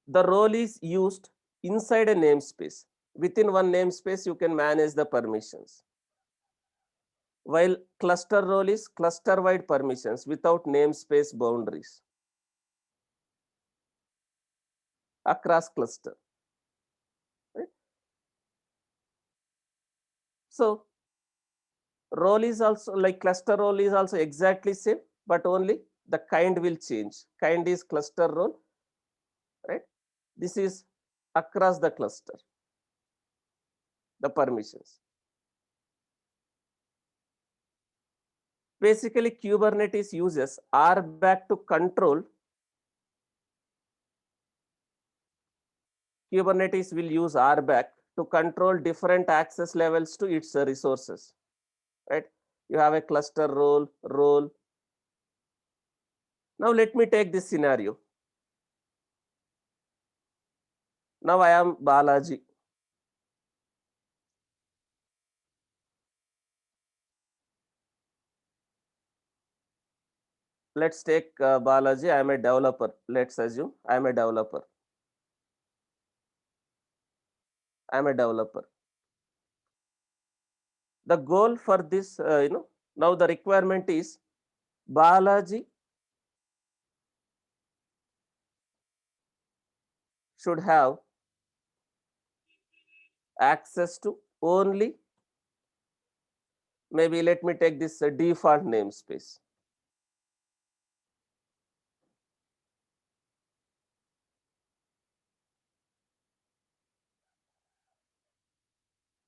The role is used inside a namespace. Within one namespace, you can manage the permissions. While cluster role is cluster-wide permissions without namespace boundaries across cluster. Right? So role is also like cluster role is also exactly same, but only the kind will change. Kind is cluster role, right? This is across the cluster, the permissions. Basically, Kubernetes uses RBAC to control. Kubernetes will use RBAC to control different access levels to its resources, right? You have a cluster role. Now let me take this scenario. Now I am Balaji. Let's take Balaji. I am a developer. Let's assume I am a developer. I am a developer. The goal for this, now the requirement is Balaji should have access to only, maybe let me take this default namespace.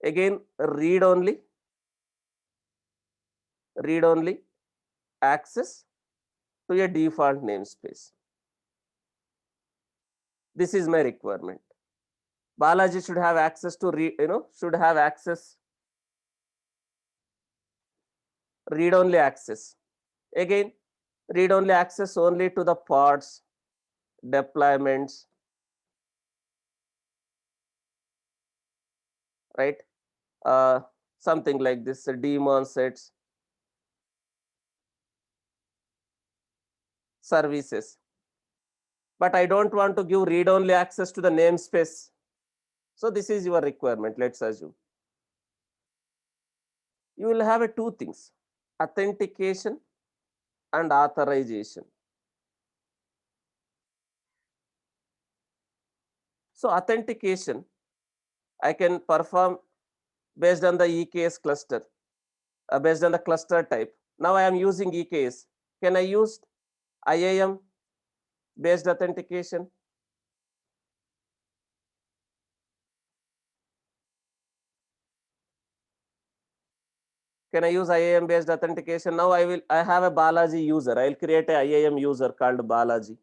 Again, read only access to a default namespace. This is my requirement. Balaji should have access to read only access. Again, read only access only to the pods, deployments, right? Something like this, daemon sets, services. But I don't want to give read only access to the namespace. So this is your requirement, let's assume. You will have two things, authentication and authorization. So authentication, I can perform based on the EKS cluster, based on the cluster type. Now I am using EKS. Can I use IAM based authentication? Can I use IAM based authentication? Now I have a Balaji user. I'll create a IAM user called Balaji.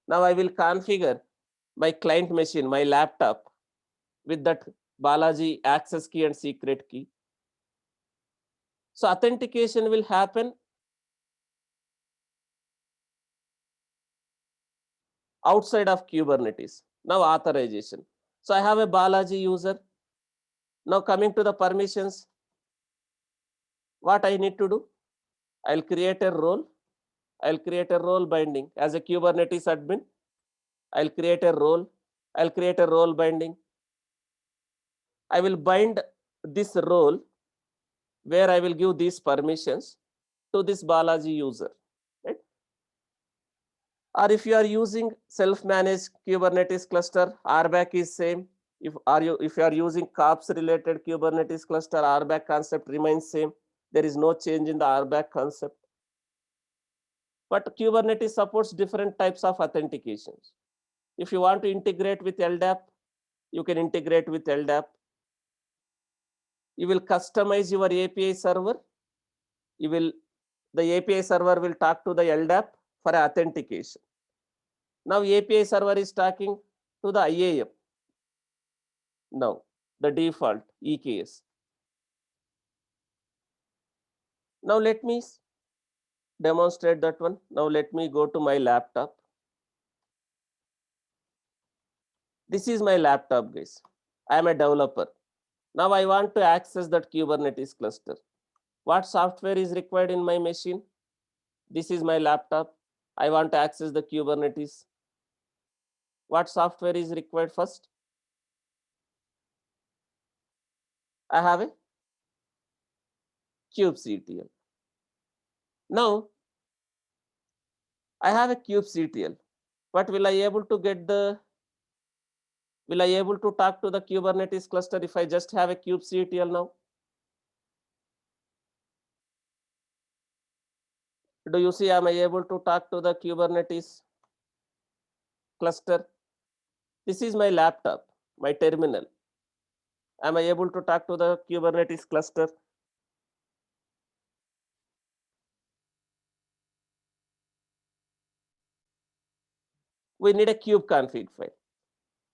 Now I will configure my client machine, my laptop with that Balaji access key and secret key. So authentication will happen outside of Kubernetes. Now authorization. So I have a Balaji user. Now coming to the permissions, what I need to do? I'll create a role. I'll create a role binding as a Kubernetes admin. I'll create a role. I'll create a role binding. I will bind this role where I will give these permissions to this Balaji user, right? Or if you are using self-managed Kubernetes cluster, RBAC is same. If you are using COPS related Kubernetes cluster, RBAC concept remains same. There is no change in the RBAC concept. But Kubernetes supports different types of authentications. If you want to integrate with LDAP, you can integrate with LDAP. You will customize your API server. The API server will talk to the LDAP for authentication. Now API server is talking to the IAM. Now the default EKS. Now let me demonstrate that one. Now let me go to my laptop. This is my laptop, guys. I am a developer. Now I want to access that Kubernetes cluster. What software is required in my machine? This is my laptop. I want to access the Kubernetes. What software is required first? I have a kubectl. Now I have a kubectl, but will I able to talk to the Kubernetes cluster if I just have a kubectl now? Do you see, am I able to talk to the Kubernetes cluster? This is my laptop, my terminal. Am I able to talk to the Kubernetes cluster? We need a kubeconfig file.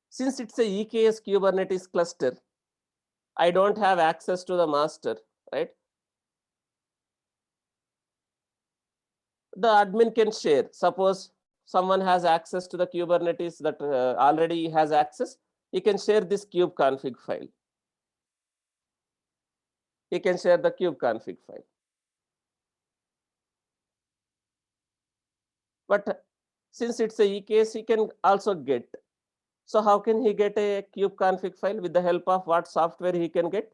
Since it's a EKS Kubernetes cluster, I don't have access to the master, right? The admin can share. Suppose someone has access to the Kubernetes that already has access, he can share this kubeconfig file. He can share the kubeconfig file. But since it's a EKS, he can also get. So how can he get a kubeconfig file? With the help of what software he can get?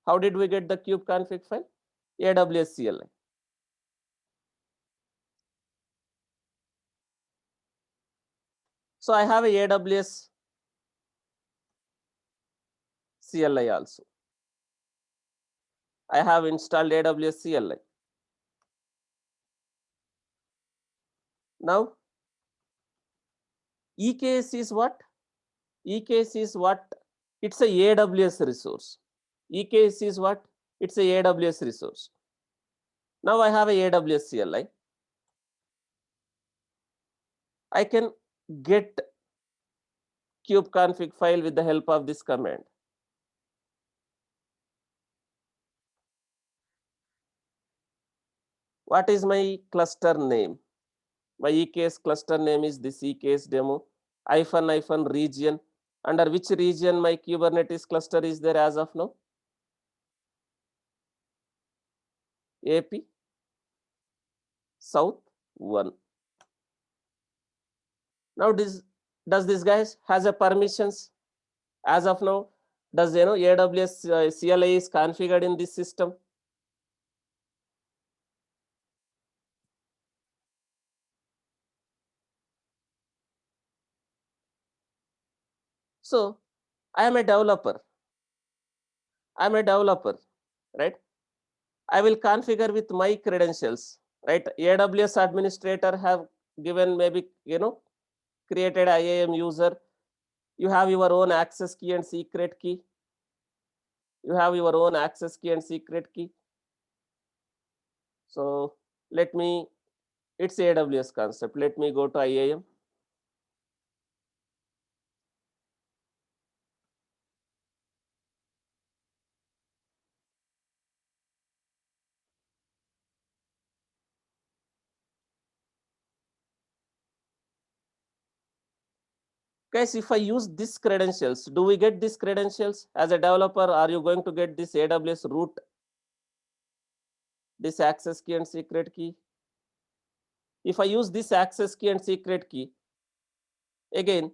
How did we get the kubeconfig file? AWS CLI. So I have a AWS CLI also. I have installed AWS CLI. Now, EKS is what? EKS is what? It's a AWS resource. EKS is what? It's a AWS resource. Now I have a AWS CLI. I can get kubeconfig file with the help of this command. What is my cluster name? My EKS cluster name is this EKS demo -- region. Under which region my Kubernetes cluster is there as of now? AP South 1. Now does this guy has a permissions as of now? Does AWS CLI is configured in this system? So I am a developer. Right? I will configure with my credentials, right? AWS administrator have given maybe, created IAM user. You have your own access key and secret key. So it's AWS concept. Let me go to IAM. Guys, if I use these credentials, do we get these credentials? As a developer, are you going to get this AWS root, this access key and secret key? If I use this access key and secret key, again,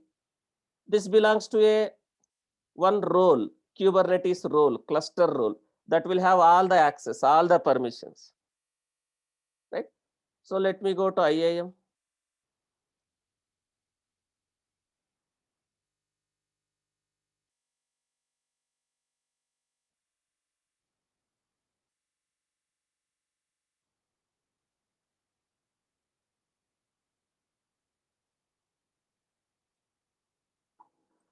this belongs to a one role, Kubernetes role, cluster role, that will have all the access, all the permissions, right? So let me go to IAM.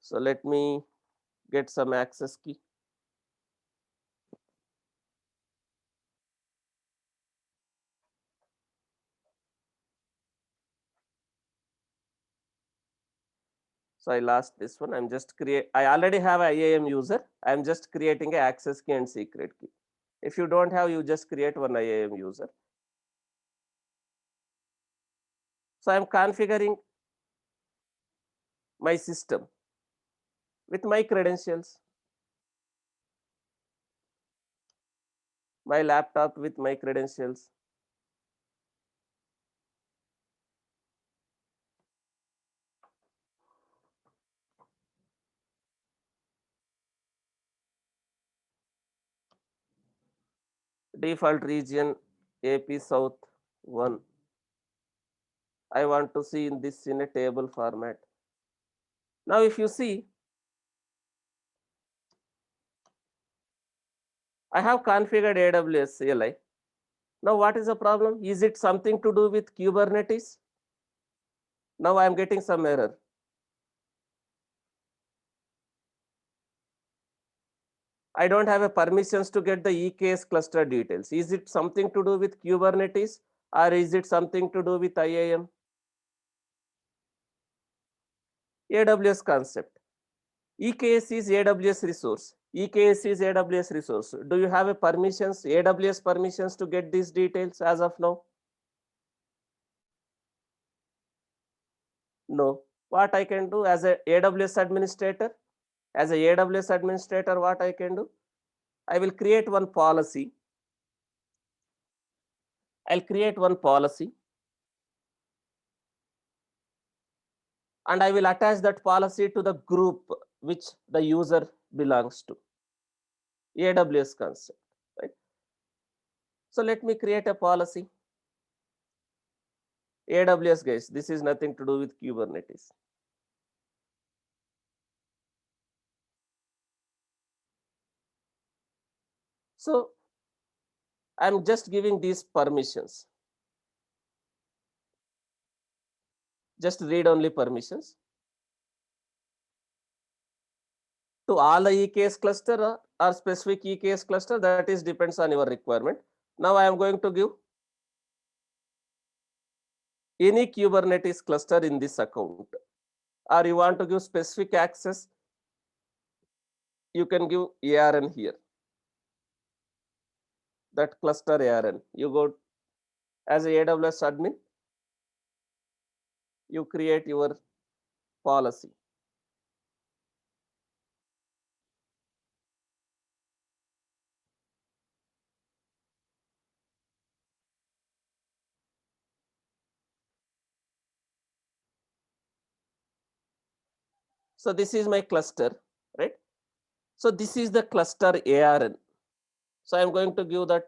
So let me get some access key. So I lost this one. I already have IAM user. I'm just creating a access key and secret key. If you don't have, you just create one IAM user. So I'm configuring my system with my credentials, my laptop with my credentials. Default region AP South 1. I want to see in this in a table format. Now, if you see, I have configured AWS CLI. Now, what is the problem? Is it something to do with Kubernetes? Now I am getting some error. I don't have a permissions to get the EKS cluster details. Is it something to do with Kubernetes or is it something to do with IAM? AWS concept. EKS is AWS resource. EKS is AWS resource. Do you have a permissions, AWS permissions to get these details as of now? No. What I can do as a AWS administrator? As a AWS administrator, what I can do? I will create one policy. I'll create one policy and I will attach that policy to the group which the user belongs to. AWS concept, right? So let me create a policy. AWS guys, this is nothing to do with Kubernetes. So I'm just giving these permissions. Just read only permissions to all the EKS cluster or specific EKS cluster, that is depends on your requirement. Now I am going to give any Kubernetes cluster in this account, or you want to give specific access, you can give ARN here. That cluster ARN. You go as a AWS admin, you create your policy. So this is my cluster, right? So this is the cluster ARN. So I'm going to give that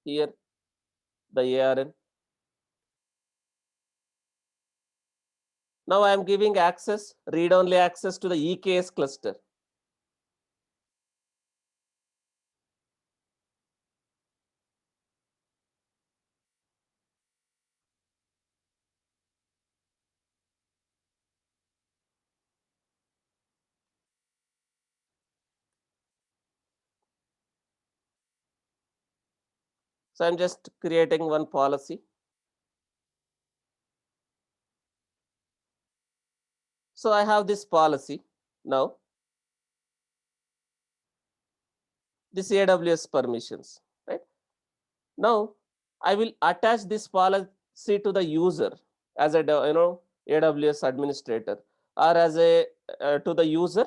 here, the ARN. Now I'm giving access, read-only access to the EKS cluster. So I'm just creating one policy. So I have this policy now. This AWS permissions, right? Now I will attach this policy to the user as a AWS administrator, or as a to the user,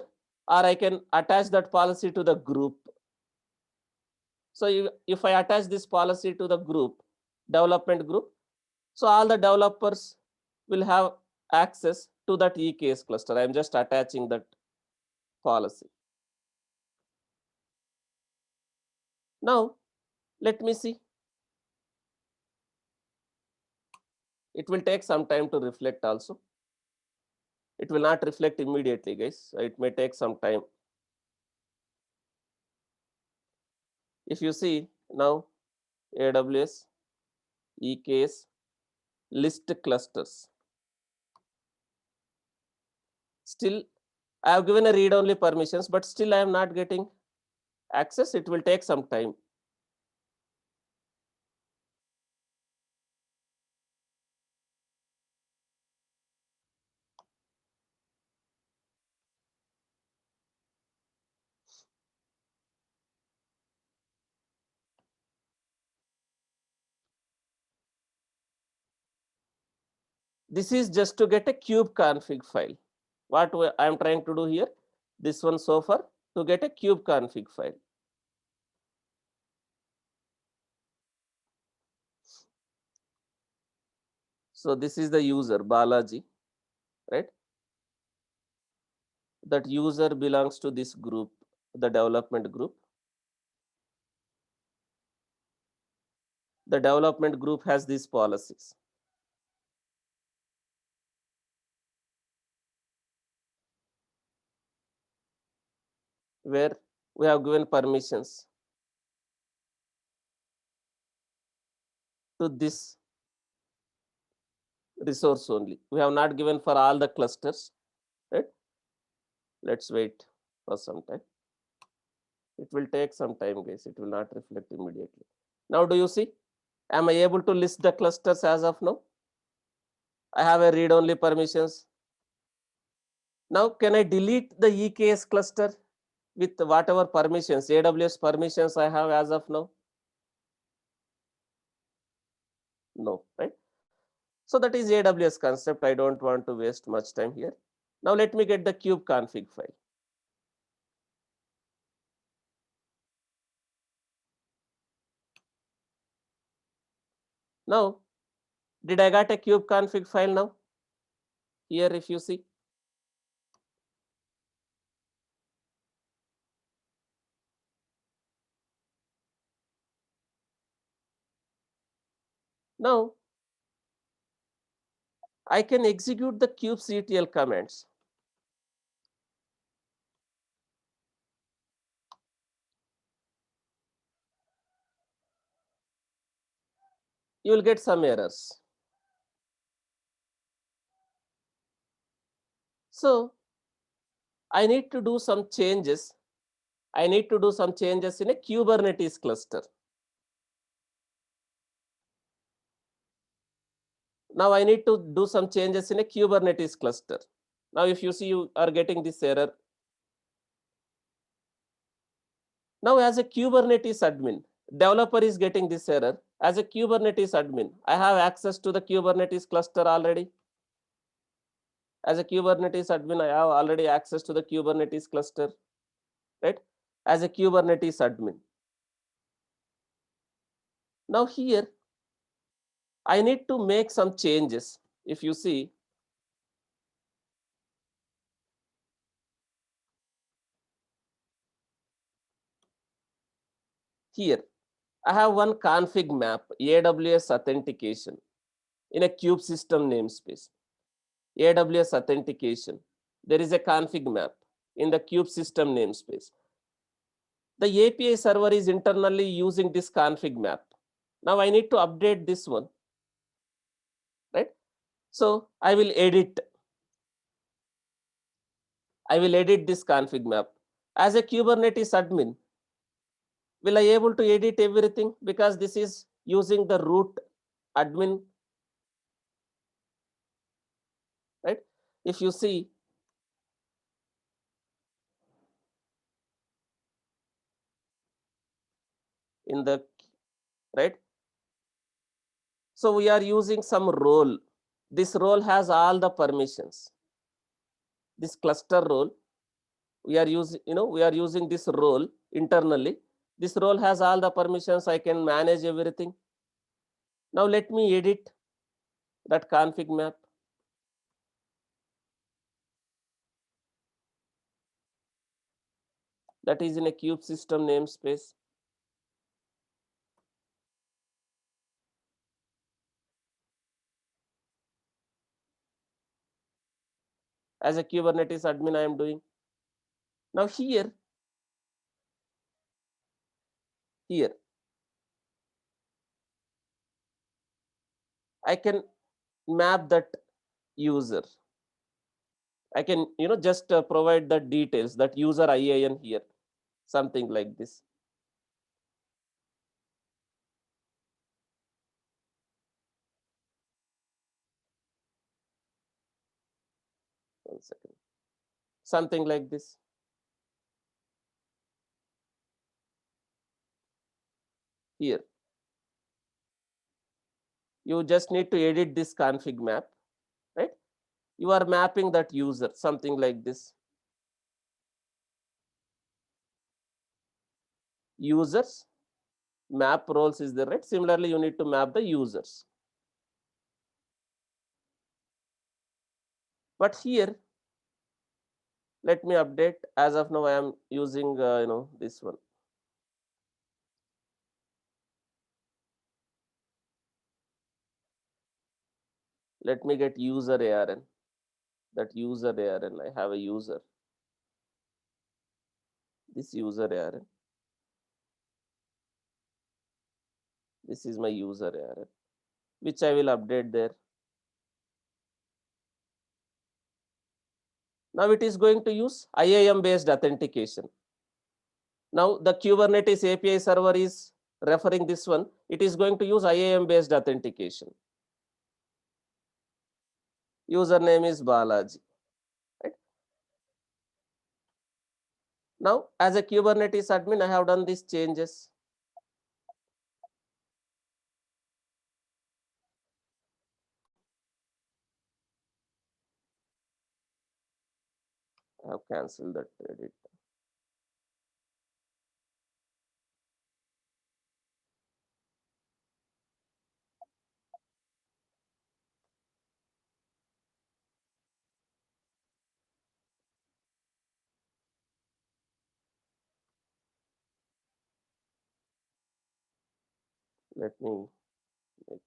or I can attach that policy to the group. So if I attach this policy to the group, development group, so all the developers will have access to that EKS cluster. I'm just attaching that policy. Now, let me see. It will take some time to reflect also. It will not reflect immediately, guys. It may take some time. If you see now, AWS, EKS, list clusters. Still, I have given a read-only permissions, but still I am not getting access. It will take some time. This is just to get a kubeconfig file. What I am trying to do here, this one so far, to get a kubeconfig file. So this is the user, Balaji, right? That user belongs to this group, the development group. The development group has these policies. Where we have given permissions to this resource only. We have not given for all the clusters, right? Let's wait for some time. It will take some time, guys. It will not reflect immediately. Now, do you see? Am I able to list the clusters as of now? I have a read-only permissions. Now, can I delete the EKS cluster with whatever permissions, AWS permissions I have as of now? No, right? So that is AWS concept. I don't want to waste much time here. Now let me get the kubeconfig file. Now, did I get a kubeconfig file now? Here, if you see. Now, I can execute the kubectl commands. You will get some errors. So, I need to do some changes. I need to do some changes in a Kubernetes cluster. Now I need to do some changes in a Kubernetes cluster. Now, if you see, you are getting this error. Now, as a Kubernetes admin, developer is getting this error. As a Kubernetes admin, I have access to the Kubernetes cluster already. As a Kubernetes admin, I have already access to the Kubernetes cluster, right? As a Kubernetes admin. Now here, I need to make some changes. If you see, here, I have one config map, AWS authentication in a kube system namespace. AWS authentication. There is a config map in the kube system namespace. The API server is internally using this config map. Now I need to update this one, right? So I will edit this config map. As a Kubernetes admin, will I able to edit everything? Because this is using the root admin, right? If you see, in the, right? So we are using some role. This role has all the permissions. This cluster role, we are using, we are using this role internally. This role has all the permissions. I can manage everything. Now let me edit that config map. that is in a kube system namespace. As a Kubernetes admin, I am doing. Now here, I can map that user. I can, just provide the details, that user IAN here, something like this. One second. Something like this. Here, you just need to edit this config map, right? You are mapping that user, something like this. Users, map roles is there, right? Similarly, you need to map the users. But here, let me update. As of now, I am using, this one. Let me get user ARN. That user ARN, I have a user. This user ARN. This is my user ARN, which I will update there. Now it is going to use IAM based authentication. Now the Kubernetes API server is referring this one. It is going to use IAM based authentication. Username is Balaji. Right? Now, as a Kubernetes admin, I have done these changes. I have cancelled that edit. Let me make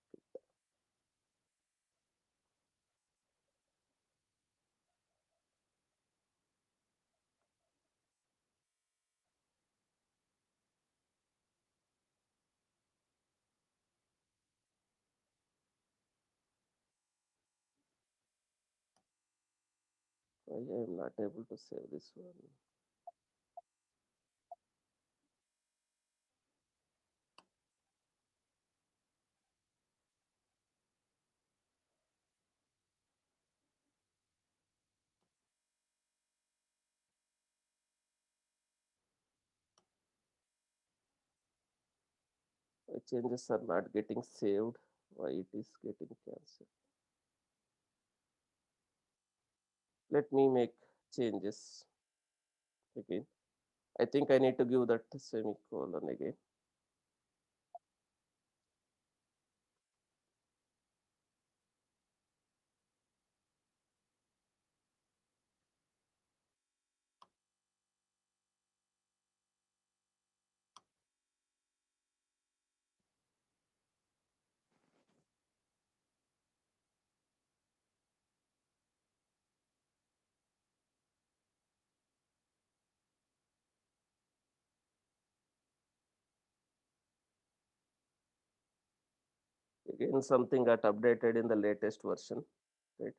I am not able to save this one. My changes are not getting saved. Why it is getting cancelled? Let me make changes again. I think I need to give that semicolon again. Again, something got updated in the latest version, right?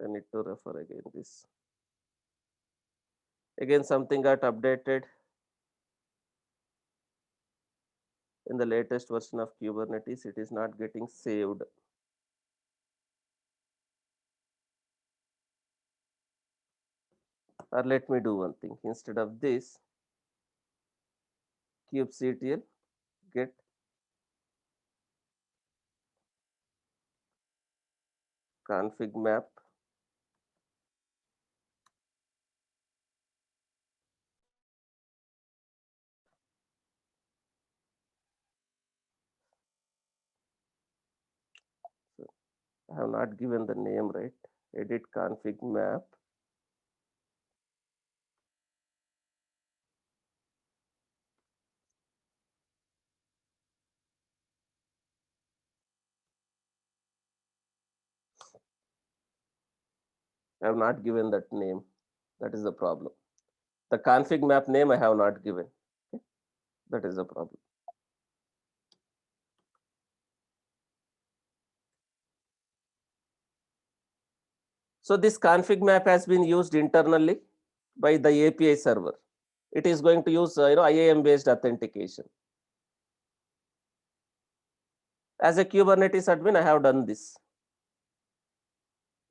I need to refer again this. Again, something got updated in the latest version of Kubernetes. It is not getting saved. Or let me do one thing. Instead of this, kubectl get config map I have not given the name, right? Edit config map. I have not given that name. That is the problem. The config map name I have not given. Okay? That is the problem. So this config map has been used internally by the API server. It is going to use IAM based authentication. As a Kubernetes admin, I have done this.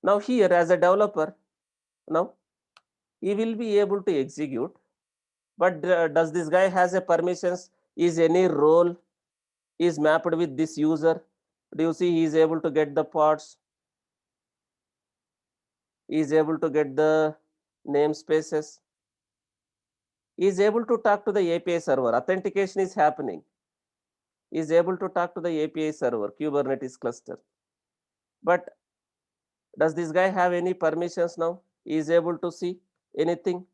Now here as a developer, now he will be able to execute, but does this guy has a permissions? Is any role is mapped with this user? Do you see he is able to get the pods? He is able to get the namespaces. He is able to talk to the API server. Authentication is happening. He is able to talk to the API server, Kubernetes cluster. But does this guy have any permissions now? He is able to see anything?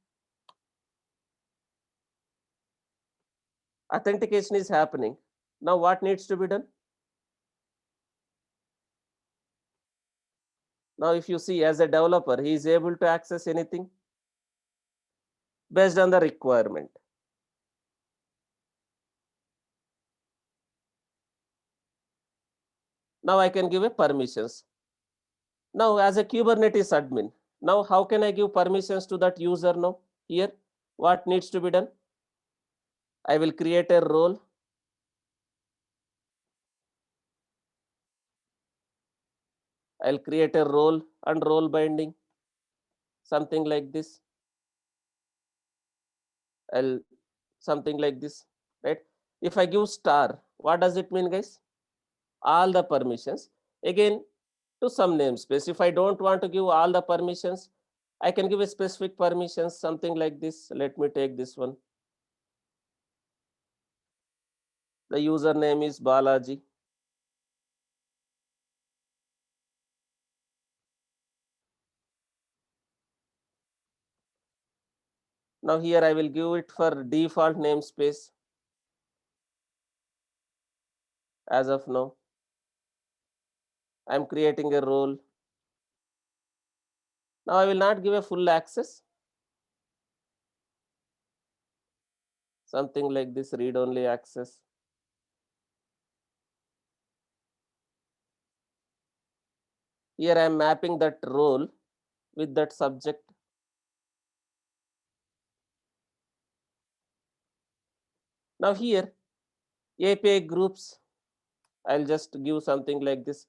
Authentication is happening. Now what needs to be done? Now if you see as a developer, he is able to access anything based on the requirement. Now I can give a permissions. Now as a Kubernetes admin, now how can I give permissions to that user now? Here, what needs to be done? I will create a role. I'll create a role and role binding, something like this. I'll something like this, right? If I give star, what does it mean, guys? All the permissions. Again, to some namespace. If I don't want to give all the permissions, I can give a specific permissions, something like this. Let me take this one. The username is Balaji. Now here I will give it for default namespace as of now. I'm creating a role. Now I will not give a full access. Something like this, read only access. Here I am mapping that role with that subject. Now here, API groups, I'll just give something like this,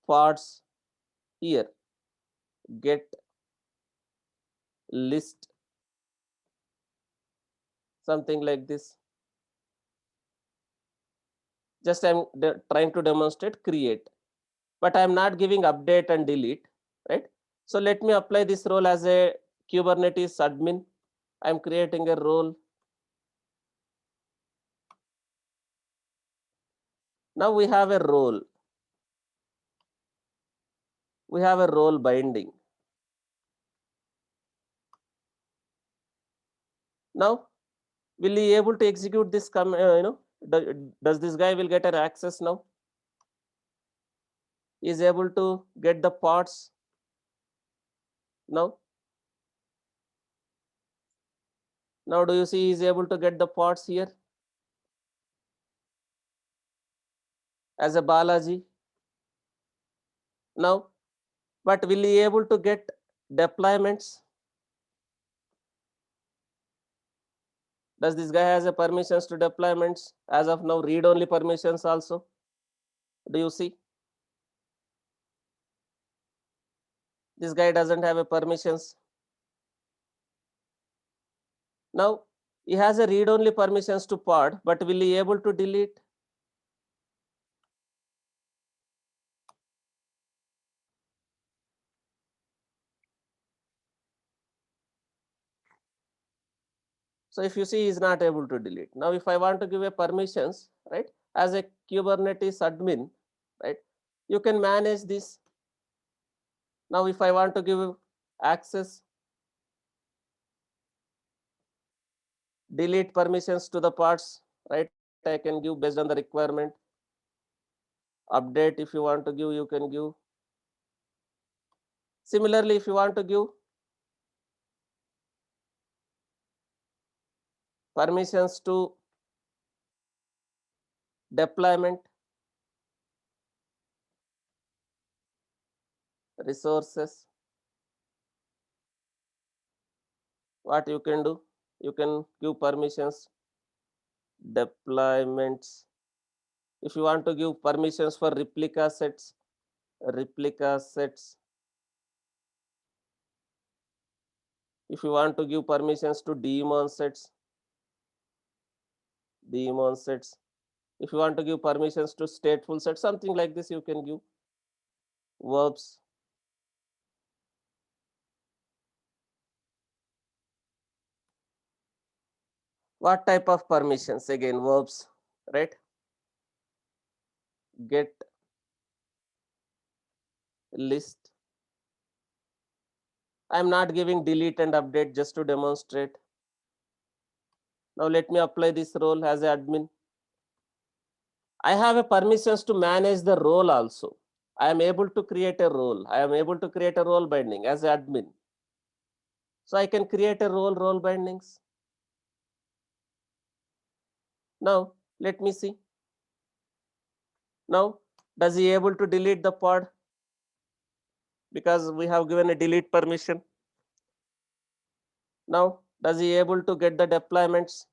pods here, get list, something like this. Just I'm trying to demonstrate create, but I'm not giving update and delete, right? So let me apply this role as a Kubernetes admin. I'm creating a role. Now we have a role. We have a role binding. Now, will he able to execute this does this guy will get an access now? He is able to get the parts now. Now, do you see he is able to get the parts here as a Balaji? Now, but will he able to get deployments? Does this guy has a permissions to deployments? As of now, read only permissions also. Do you see? This guy doesn't have a permissions. Now, he has a read only permissions to pod, but will he able to delete? So if you see, he is not able to delete. Now, if I want to give a permissions, right, as a Kubernetes admin, right, you can manage this. Now, if I want to give access, delete permissions to the parts, right? I can give based on the requirement. Update, if you want to give, you can give. Similarly, if you want to give permissions to deployment, resources, what you can do? You can give permissions, deployments. If you want to give permissions for replica sets, replica sets. If you want to give permissions to daemon sets, daemon sets. If you want to give permissions to stateful sets, something like this, you can give verbs. What type of permissions? Again, verbs, right? Get, list. I'm not giving delete and update just to demonstrate. Now let me apply this role as admin. I have a permissions to manage the role also. I am able to create a role. I am able to create a role binding as admin. So I can create a role bindings. Now let me see. Now, does he able to delete the pod? Because we have given a delete permission. Now, does he able to get the deployments?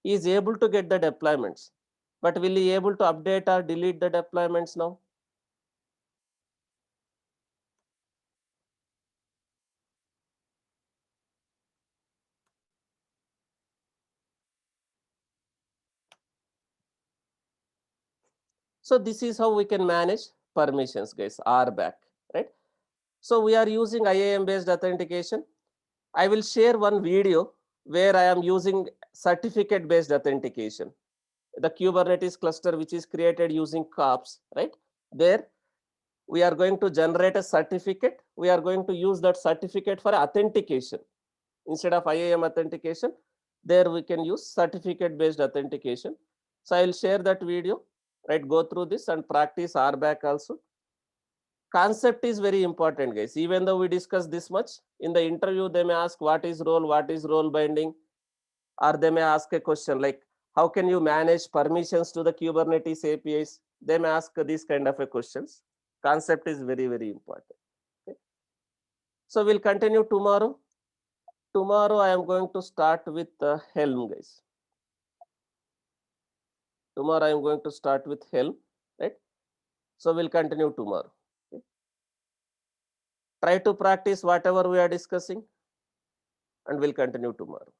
He is able to get the deployments, but will he able to update or delete the deployments now? So this is how we can manage permissions, guys, RBAC, right? So we are using IAM based authentication. I will share one video where I am using certificate based authentication. The Kubernetes cluster, which is created using COPS, right? There we are going to generate a certificate. We are going to use that certificate for authentication. Instead of IAM authentication, there we can use certificate based authentication. So I will share that video, right? Go through this and practice RBAC also. Concept is very important, guys. Even though we discuss this much, in the interview, they may ask what is role binding, or they may ask a question like, how can you manage permissions to the Kubernetes APIs? They may ask these kind of a questions. Concept is very, very important. Okay. So we'll continue tomorrow. Tomorrow I am going to start with Helm, guys. Tomorrow I am going to start with Helm, right? So we'll continue tomorrow. Okay. Try to practice whatever we are discussing, and we'll continue tomorrow.